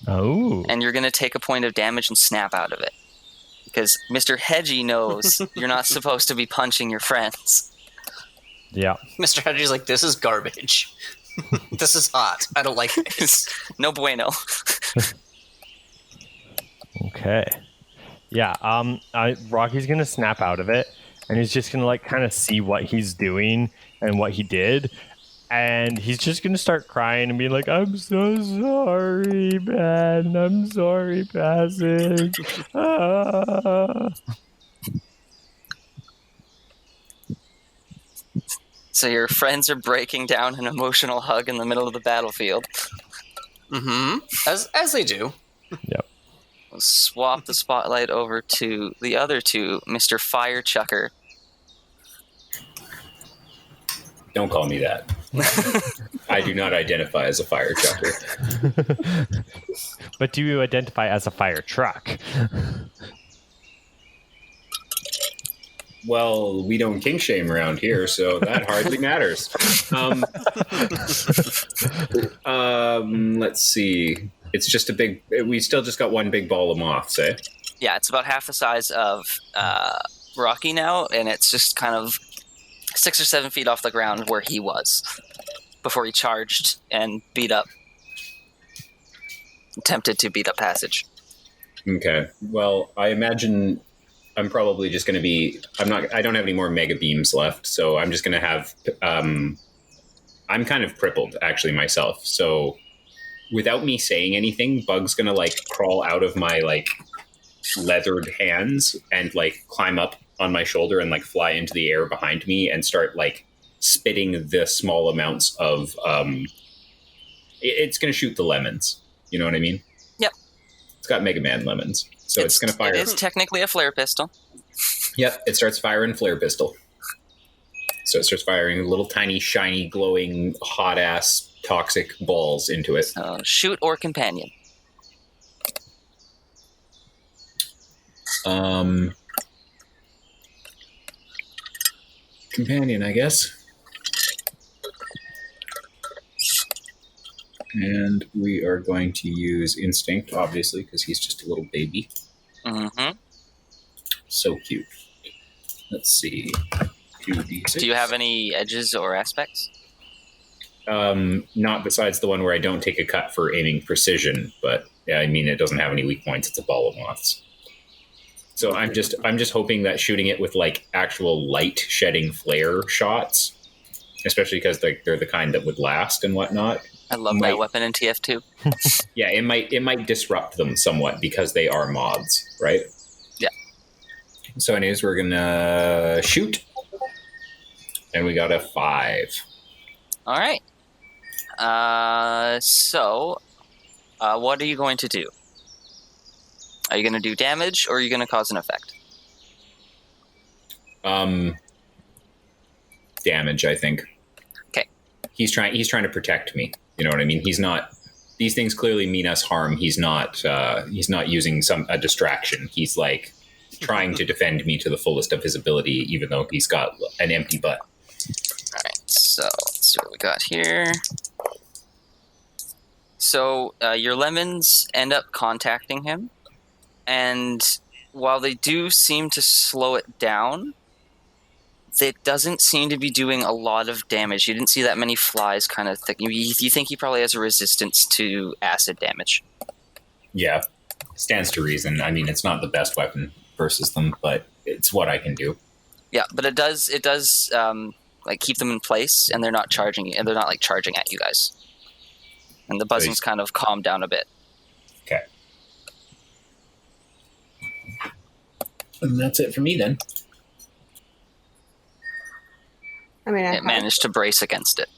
Oh. and you're going to take a point of damage and snap out of it. Because Mr. Hedgie knows you're not supposed to be punching your friends. Yeah. Mr. Hedgie's like, this is garbage. This is hot. I don't like this. No bueno. Okay. Yeah. Rocky's gonna snap out of it, and he's just gonna like kind of see what he's doing and what he did, and he's just gonna start crying and being like, "I'm so sorry, man. I'm sorry, Passage." So your friends are breaking down an emotional hug in the middle of the battlefield. Mm-hmm. As they do. Yep. We'll swap the spotlight over to the other two, Mr. Firechucker. Don't call me that. I do not identify as a fire trucker. But do you identify as a fire truck? Well, we don't kink shame around here, so that hardly matters. Let's see. It's just a big... We still just got one big ball of moths, eh? Yeah, it's about half the size of Rocky now, and it's just kind of 6 or 7 feet off the ground where he was before he charged and attempted to beat up Passage. Okay. Well, I imagine I'm probably just going to be... I don't have any more mega beams left, so I'm just going to have... I'm kind of crippled, actually, myself. So without me saying anything, Bug's going to, like, crawl out of my, like, leathered hands and, like, climb up on my shoulder and, like, fly into the air behind me and start, like, spitting the small amounts of... It's going to shoot the lemons. You know what I mean? Yep. It's got Mega Man lemons. So it's going to fire... It is technically a flare pistol. Yep, it starts firing flare pistol. So it starts firing little tiny, shiny, glowing, hot-ass, toxic balls into it. Shoot or companion. Companion, I guess. And we are going to use Instinct, obviously, because he's just a little baby. Mm-hmm. So cute. Let's see. 2d6. Do you have any edges or aspects? Not besides the one where I don't take a cut for aiming precision, but yeah, I mean, it doesn't have any weak points. It's a ball of moths. So I'm just hoping that shooting it with like actual light shedding flare shots, especially because they're the kind that would last and whatnot. I love that weapon in TF2. Yeah, it might disrupt them somewhat because they are mods, right? Yeah. So anyways, we're gonna shoot. And we got a 5. All right. So what are you going to do? Are you going to do damage, or are you going to cause an effect? Damage, I think. Okay. He's trying to protect me. You know what I mean? He's not... These things clearly mean us harm. He's not using a distraction. He's like trying to defend me to the fullest of his ability, even though he's got an empty butt. All right, so let's see what we got here. So your lemons end up contacting him, and while they do seem to slow it down, it doesn't seem to be doing a lot of damage. You didn't see that many flies kind of thick. You think he probably has a resistance to acid damage. Yeah, stands to reason. I mean, it's not the best weapon versus them, but it's what I can do. Yeah, but it does like keep them in place, and they're not charging you, and they're not like charging at you guys. And the buzzing's kind of calmed down a bit. Okay. And that's it for me then. I mean, It managed to brace against it.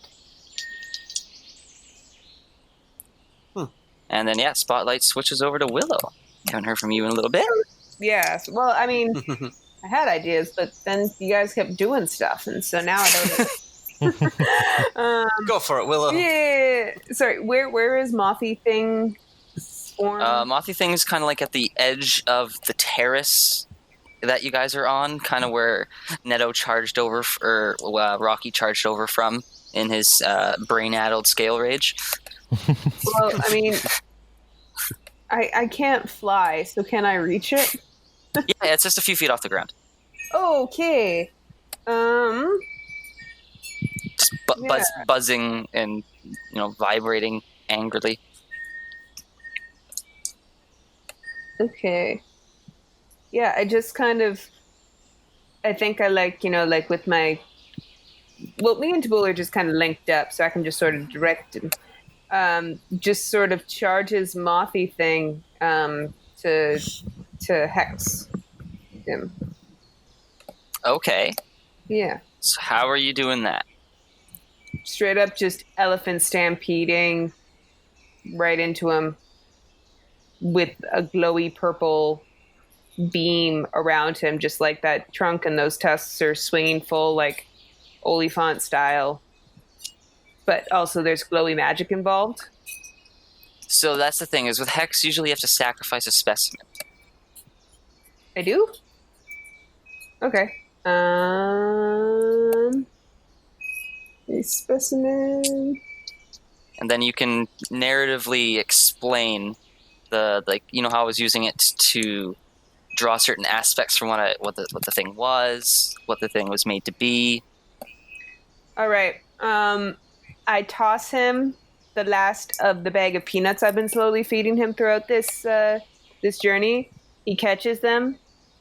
And then, yeah, Spotlight switches over to Willow. Haven't heard from you in a little bit. yeah. Well, I mean, I had ideas, but then you guys kept doing stuff, and so now I don't. Go for it, Willow. Yeah. Sorry. Where is Mothy Thing spawned? Mothy Thing is kind of like at the edge of the terrace that you guys are on, kind of where Netto charged over, or Rocky charged over from in his brain-addled scale rage. Well, I mean, I can't fly, so can I reach it? Yeah, it's just a few feet off the ground. Okay. Just Yeah. buzzing and vibrating angrily. Okay. Yeah, I just kind of... I think I like with my... Well, me and Tabul are just kind of linked up, so I can just sort of direct him. Just sort of charges Mothy Thing to hex him. Okay. Yeah. So how are you doing that? Straight up just elephant stampeding right into him with a glowy purple beam around him, just like that trunk and those tusks are swinging full, like Oliphant style. but also there's glowy magic involved. So that's the thing, is with Hex, usually you have to sacrifice a specimen. I do? Okay. A specimen. And then you can narratively explain how I was using it to draw certain aspects from what the thing was, what the thing was made to be. All right. I toss him the last of the bag of peanuts I've been slowly feeding him throughout this journey. He catches them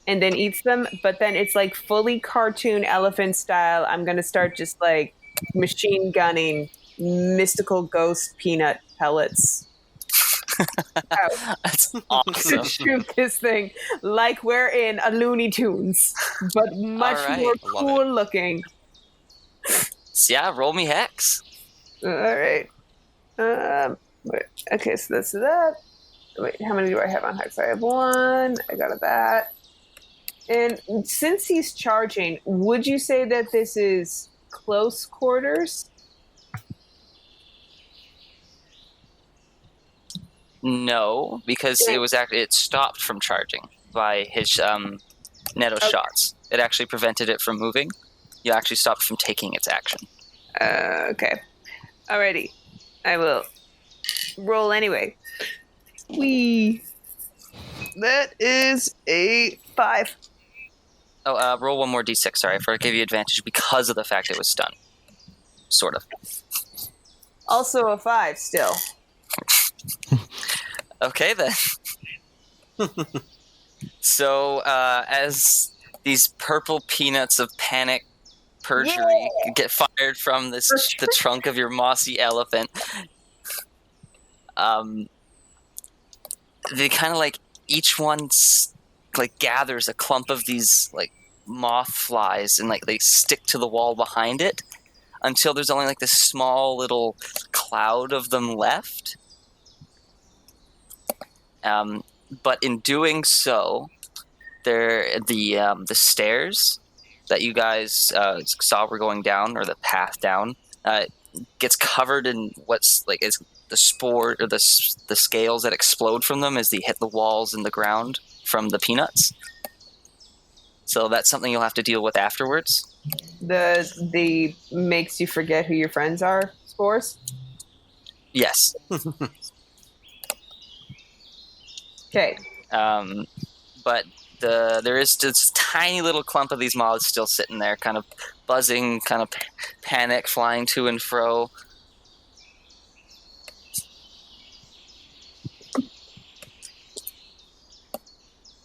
and then eats them, but then it's like fully cartoon elephant style. I'm gonna start just like machine gunning mystical ghost peanut pellets. That's awesome. Shoot this thing like we're in a Looney Tunes, but much more cool looking. So yeah, roll me Hex. All right. Okay, so that's that. Wait, how many do I have on Hex? I have one. I got a bat. And since he's charging, would you say that this is close quarters? No, because it stopped from charging by his Netto shots. It actually prevented it from moving. You actually stopped from taking its action. Okay. Alrighty. I will roll anyway. That is a 5. Oh, roll one more d6. Sorry, I gave you advantage because of the fact it was stunned. Sort of. Also a 5 still. Okay, then. So, as these purple peanuts of panic perjury get fired from the trunk of your mossy elephant, they kind of like, each one like gathers a clump of these like moth flies and like they stick to the wall behind it until there's only like this small little cloud of them left. But in doing so, the stairs that you guys saw were going down, or the path down, gets covered in what's like is the spore or the scales that explode from them as they hit the walls and the ground from the peanuts. So that's something you'll have to deal with afterwards. The makes you forget who your friends are spores? Yes. Okay. But there is this tiny little clump of these moths still sitting there, kind of buzzing, kind of panic, flying to and fro.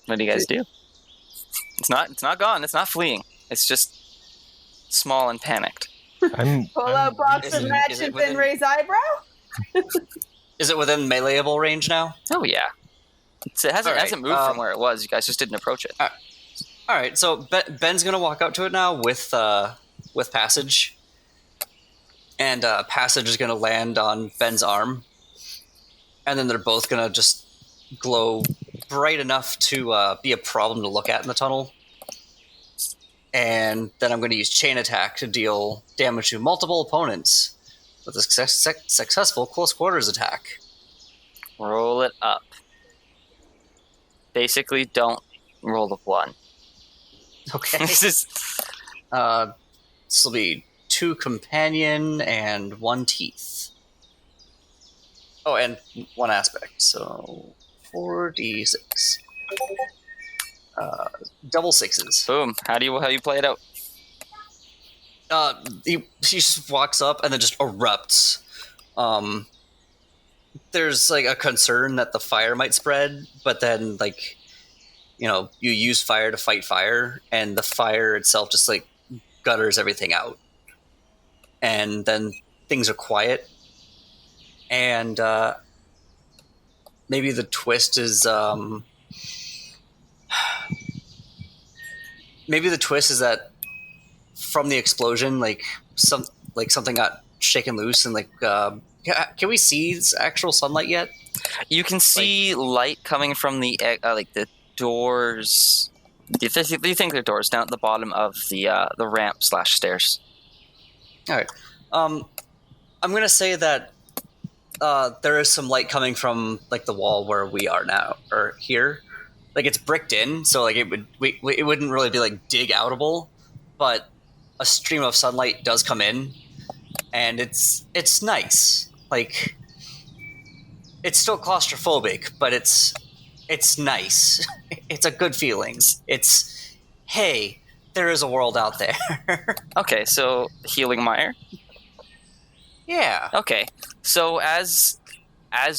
What do you guys do? It's not gone. It's not fleeing. It's just small and panicked. Pull out box of matches and raise eyebrow? Is it within meleeable range now? Oh yeah. It hasn't moved from where it was. You guys just didn't approach it. All right. So Ben's gonna walk out to it now with Passage, and Passage is gonna land on Ben's arm, and then they're both gonna just glow bright enough to be a problem to look at in the tunnel. And then I'm going to use Chain Attack to deal damage to multiple opponents with a successful close quarters attack. Roll it up. Basically, don't roll the 1. Okay. This will be 2 companion and 1 teeth. Oh, and 1 aspect. So 4d6. Double 6s. Boom. How do you play it out? He just walks up and then just erupts. There's like a concern that the fire might spread, but then you use fire to fight fire, and the fire itself just like gutters everything out. And then things are quiet. And maybe the twist is that from the explosion, something got shaken loose, and can we see actual sunlight yet? You can see light coming from the the doors. Do you think they're doors down at the bottom of the ramp /stairs? All right. I'm gonna say that there is some light coming from like the wall where we are now, or here. Like it's bricked in, so like it wouldn't really be like dig outable, but a stream of sunlight does come in, and it's nice. Like it's still claustrophobic, but it's nice. It's a good feelings. It's hey, there is a world out there. Okay, so healing mire. Yeah. Okay, so as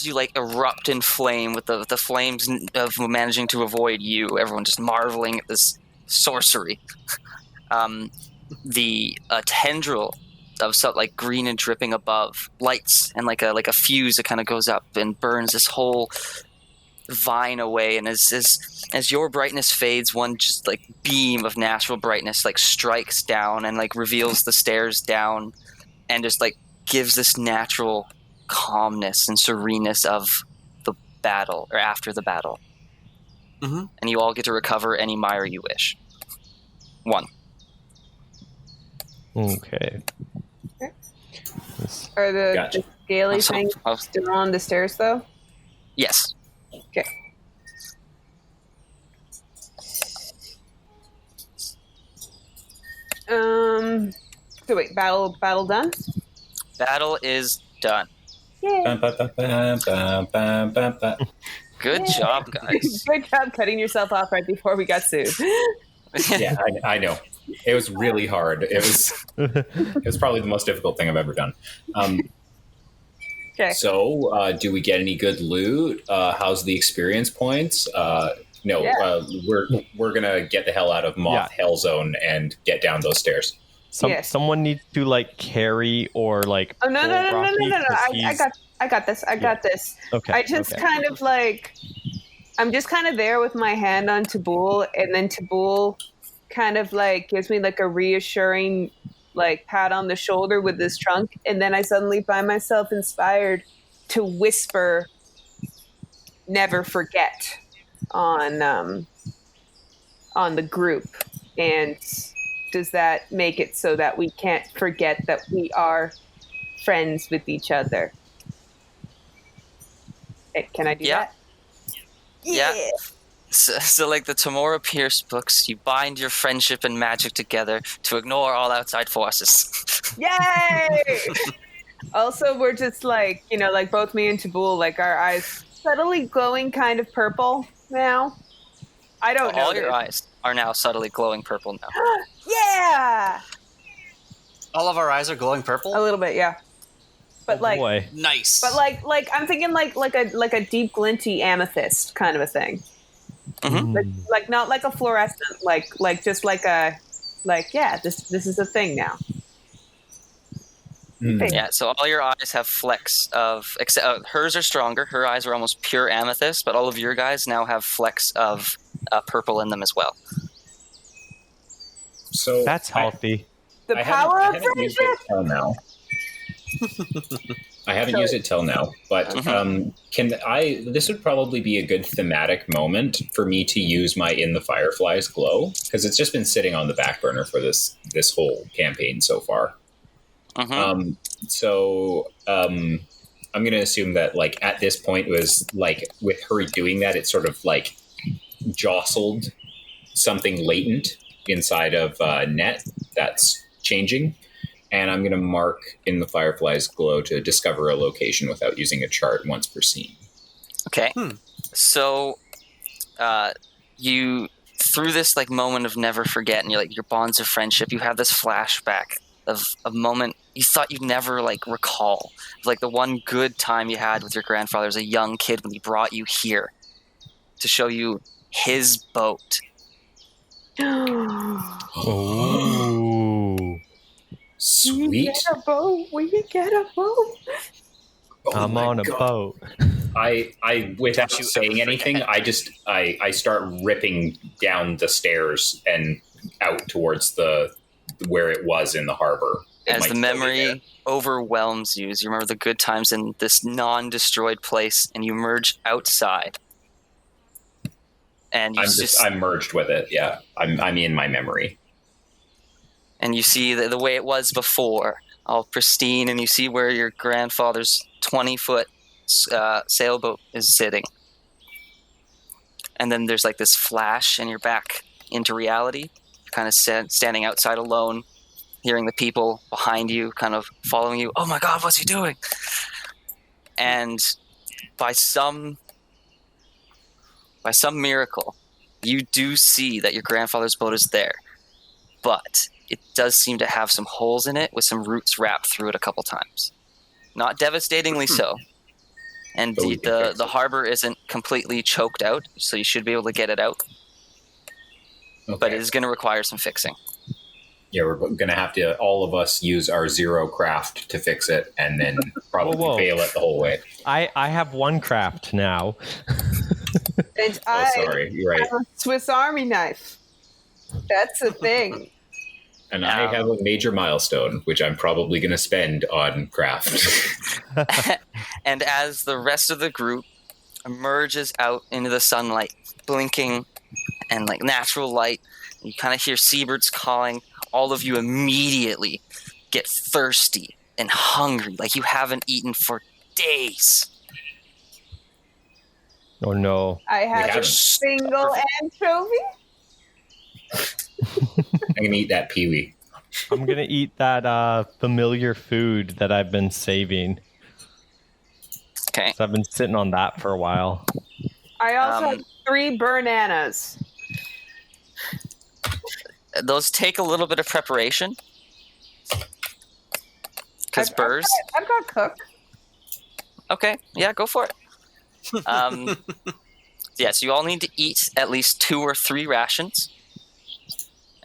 you like erupt in flame with the flames of managing to avoid you, everyone just marveling at this sorcery. The tendril of something like green and dripping above lights, and like a fuse that kind of goes up and burns this whole vine away. And as your brightness fades, one just like beam of natural brightness like strikes down and like reveals the stairs down, and just like gives this natural calmness and sereneness of the battle, or after the battle. Mm-hmm. And you all get to recover any mire you wish. 1. Okay. Are the, Gotcha. the scaly Also- things also- still on the stairs, though? Yes. Okay. So wait, battle done? Battle is done. Yeah. Good job, guys. Good job cutting yourself off right before we got sued. Yeah, I know. It was really hard. It was probably the most difficult thing I've ever done. Okay. So, do we get any good loot? How's the experience points? No, Yeah. we're gonna get the hell out of Moth Hell Zone and get down those stairs. Yes. Someone needs to like carry or like. Oh no! pull Rocky, 'cause I got this. I got this. Okay. I just okay. kind of like, I'm just kind of there with my hand on Tabul, and then Tabul kind of like gives me like a reassuring like pat on the shoulder with his trunk, and then I suddenly find myself inspired to whisper "Never forget" on the group. And does that make it so that we can't forget that we are friends with each other? Can I do Yeah. that? Yeah. So like the Tamora Pierce books, you bind your friendship and magic together to ignore all outside forces. Yay! Also, we're just like, like both me and Tabul, like our eyes subtly glowing kind of purple now. I don't know. All your eyes are now subtly glowing purple now. Yeah! All of our eyes are glowing purple. A little bit, yeah. But Oh, like, boy. Nice. but like I'm thinking like a deep glinty amethyst kind of a thing. Mhm. Like not like a fluorescent, like just like a, like, yeah, this is a thing now. Yeah, so all your eyes have flecks of, except hers are stronger. Her eyes are almost pure amethyst, but all of your guys now have flecks of purple in them as well. So That's healthy. The I power of haven't used friendship. it till now. I haven't used it till now, but this would probably be a good thematic moment for me to use my In the Fireflies glow, because it's just been sitting on the back burner for this whole campaign so far. Mhm. I'm going to assume that like at this point it was like with her doing that, it sort of like jostled something latent inside of Net that's changing. And I'm going to mark In the Firefly's glow to discover a location without using a chart once per scene. Okay. So you, through this like moment of never forget and your bonds of friendship, you have this flashback of a moment you thought you'd never like recall. Like the one good time you had with your grandfather as a young kid when he brought you here to show you his boat. Ooh. Sweet. We get a boat. Oh I'm my on a God. boat. I without saying anything, I start ripping down the stairs and out towards where it was in the harbor. It As might the still be there. memory overwhelms you, as you remember the good times in this non-destroyed place, and you emerge outside. And you I'm merged with it. Yeah, I'm in my memory. and you see the way it was before, all pristine, and you see where your grandfather's 20-foot sailboat is sitting. And then there's like this flash, and you're back into reality. You're kind of standing outside alone, hearing the people behind you kind of following you. Oh my God, what's he doing? And by some miracle, you do see that your grandfather's boat is there, but it does seem to have some holes in it with some roots wrapped through it a couple times. Not devastatingly so. And the harbor isn't completely choked out, so you should be able to get it out. Okay. But it is going to require some fixing. Yeah, we're going to have to, all of us, use our 0 craft to fix it, and then probably fail it the whole way. I have 1 craft now. And sorry, you're right. have a Swiss Army knife. That's the thing. And I have a major milestone, which I'm probably going to spend on craft. And as the rest of the group emerges out into the sunlight, blinking and like natural light, you kind of hear seabirds calling. All of you immediately get thirsty and hungry, like you haven't eaten for days. Oh no. I have a single anchovy. I'm going to eat that peewee. I'm going to eat that familiar food that I've been saving. Okay. So I've been sitting on that for a while. I also have 3 bananas. Those take a little bit of preparation. Because burrs. I've got cook. Okay, yeah, go for it. So you all need to eat at least 2 or 3 rations.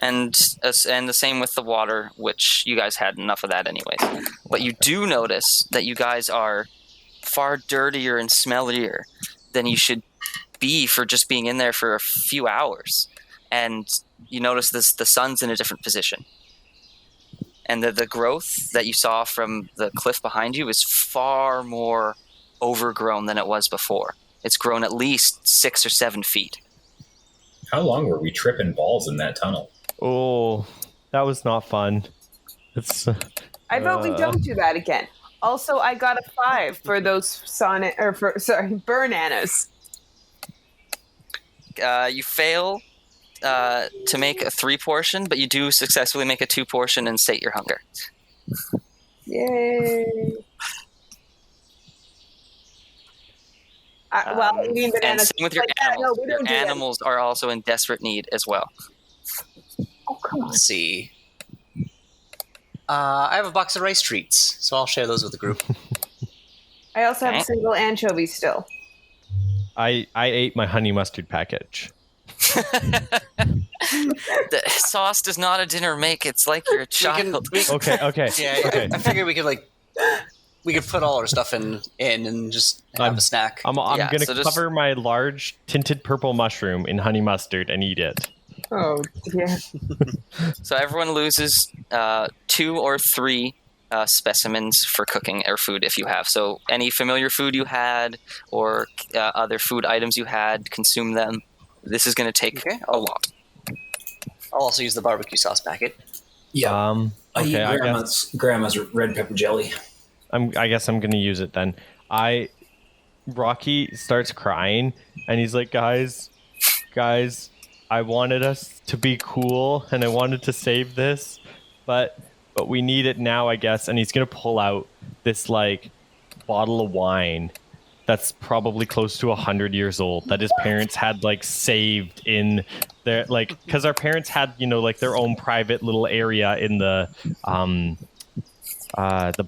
And the same with the water, which you guys had enough of that anyways. But you do notice that you guys are far dirtier and smellier than you should be for just being in there for a few hours. And you notice the sun's in a different position. And the growth that you saw from the cliff behind you is far more overgrown than it was before. It's grown at least 6 or 7 feet. How long were we tripping balls in that tunnel? Oh, that was not fun. I vote we don't do that again. Also, I got a 5 for those bananas. You fail to make a 3 portion, but you do successfully make a 2 portion and sate your hunger. Yay! Eating bananas. And same with your animals. Your animals that. are also in desperate need as well. Oh, come on. Let's see. I have a box of rice treats, so I'll share those with the group. I also have a single anchovy still. I ate my honey mustard package. The sauce does not a dinner make. It's like you're a child. Okay. Yeah, okay. I figured we could put all our stuff in and just have a snack. I'm going to cover my large tinted purple mushroom in honey mustard and eat it. Oh, yeah. So everyone loses 2 or 3 specimens for cooking or food if you have. So any familiar food you had or other food items you had, consume them. This is going to take a lot. I'll also use the barbecue sauce packet. Yeah. I eat grandma's red pepper jelly. I guess I'm going to use it then. Rocky starts crying and he's like, guys, I wanted us to be cool and I wanted to save this, but we need it now, I guess. And he's going to pull out this like bottle of wine that's probably close to 100 years old that his parents had like saved in their, like, because our parents had, like their own private little area in the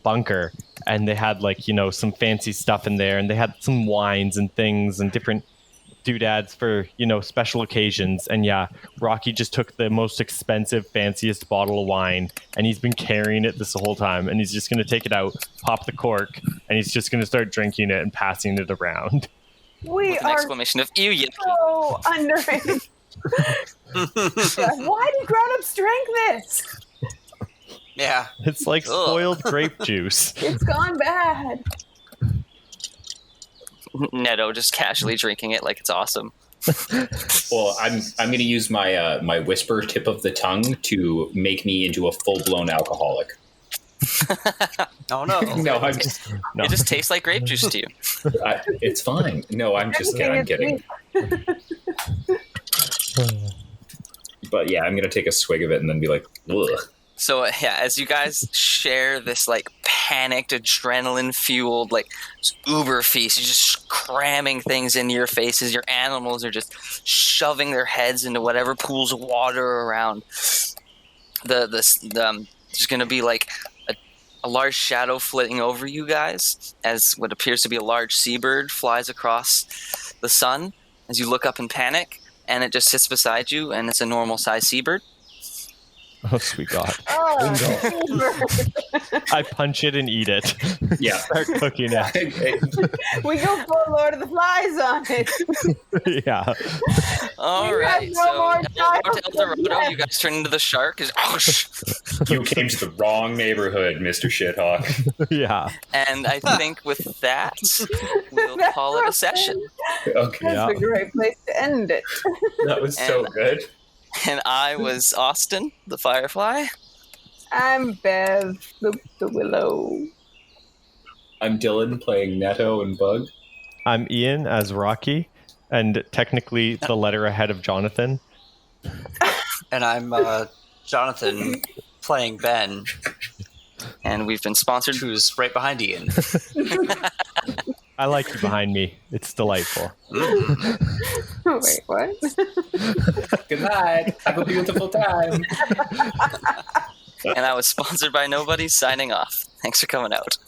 bunker, and they had like, some fancy stuff in there, and they had some wines and things and different doodads for, special occasions. And yeah, Rocky just took the most expensive, fanciest bottle of wine, and he's been carrying it this whole time, and he's just going to take it out, pop the cork, and he's just going to start drinking it and passing it around. We With an are exclamation of ew, so underrated. Why did grown-ups drink this? Yeah. It's like spoiled grape juice. It's gone bad. Netto just casually drinking it like it's awesome. Well, I'm going to use my my whisper tip of the tongue to make me into a full-blown alcoholic. Oh no. No, I'm just. No. It just tastes like grape juice to you. It's fine. No, I'm just kidding. I'm kidding. But yeah, I'm gonna take a swig of it and then be like, ugh. So yeah, as you guys share this like panicked, adrenaline-fueled, like uber feast, you're just cramming things into your faces. Your animals are just shoving their heads into whatever pools of water around. There's going to be like a large shadow flitting over you guys as what appears to be a large seabird flies across the sun as you look up in panic, and it just sits beside you, and it's a normal-sized seabird. Oh, sweet God. Oh, I punch it and eat it. Yeah. Start cooking it. we go for Lord of the Flies on it. Yeah. All You right, have no more time. El Dorado, you guys turn into the shark. You came to the wrong neighborhood, Mr. Shithawk. Yeah. And I think with that, we'll call it a session. Okay. Yeah. That's a great place to end it. That was so And- good. And I was Austin, the Firefly. I'm Bev, the Willow. I'm Dylan playing Netto and Bug. I'm Ian as Rocky, and technically the letter ahead of Jonathan. And I'm Jonathan playing Ben, And we've been sponsored. who's right behind Ian. I like you behind me. It's delightful. Wait, what? Good night. Have a beautiful time. And I was sponsored by Nobody, signing off. Thanks for coming out.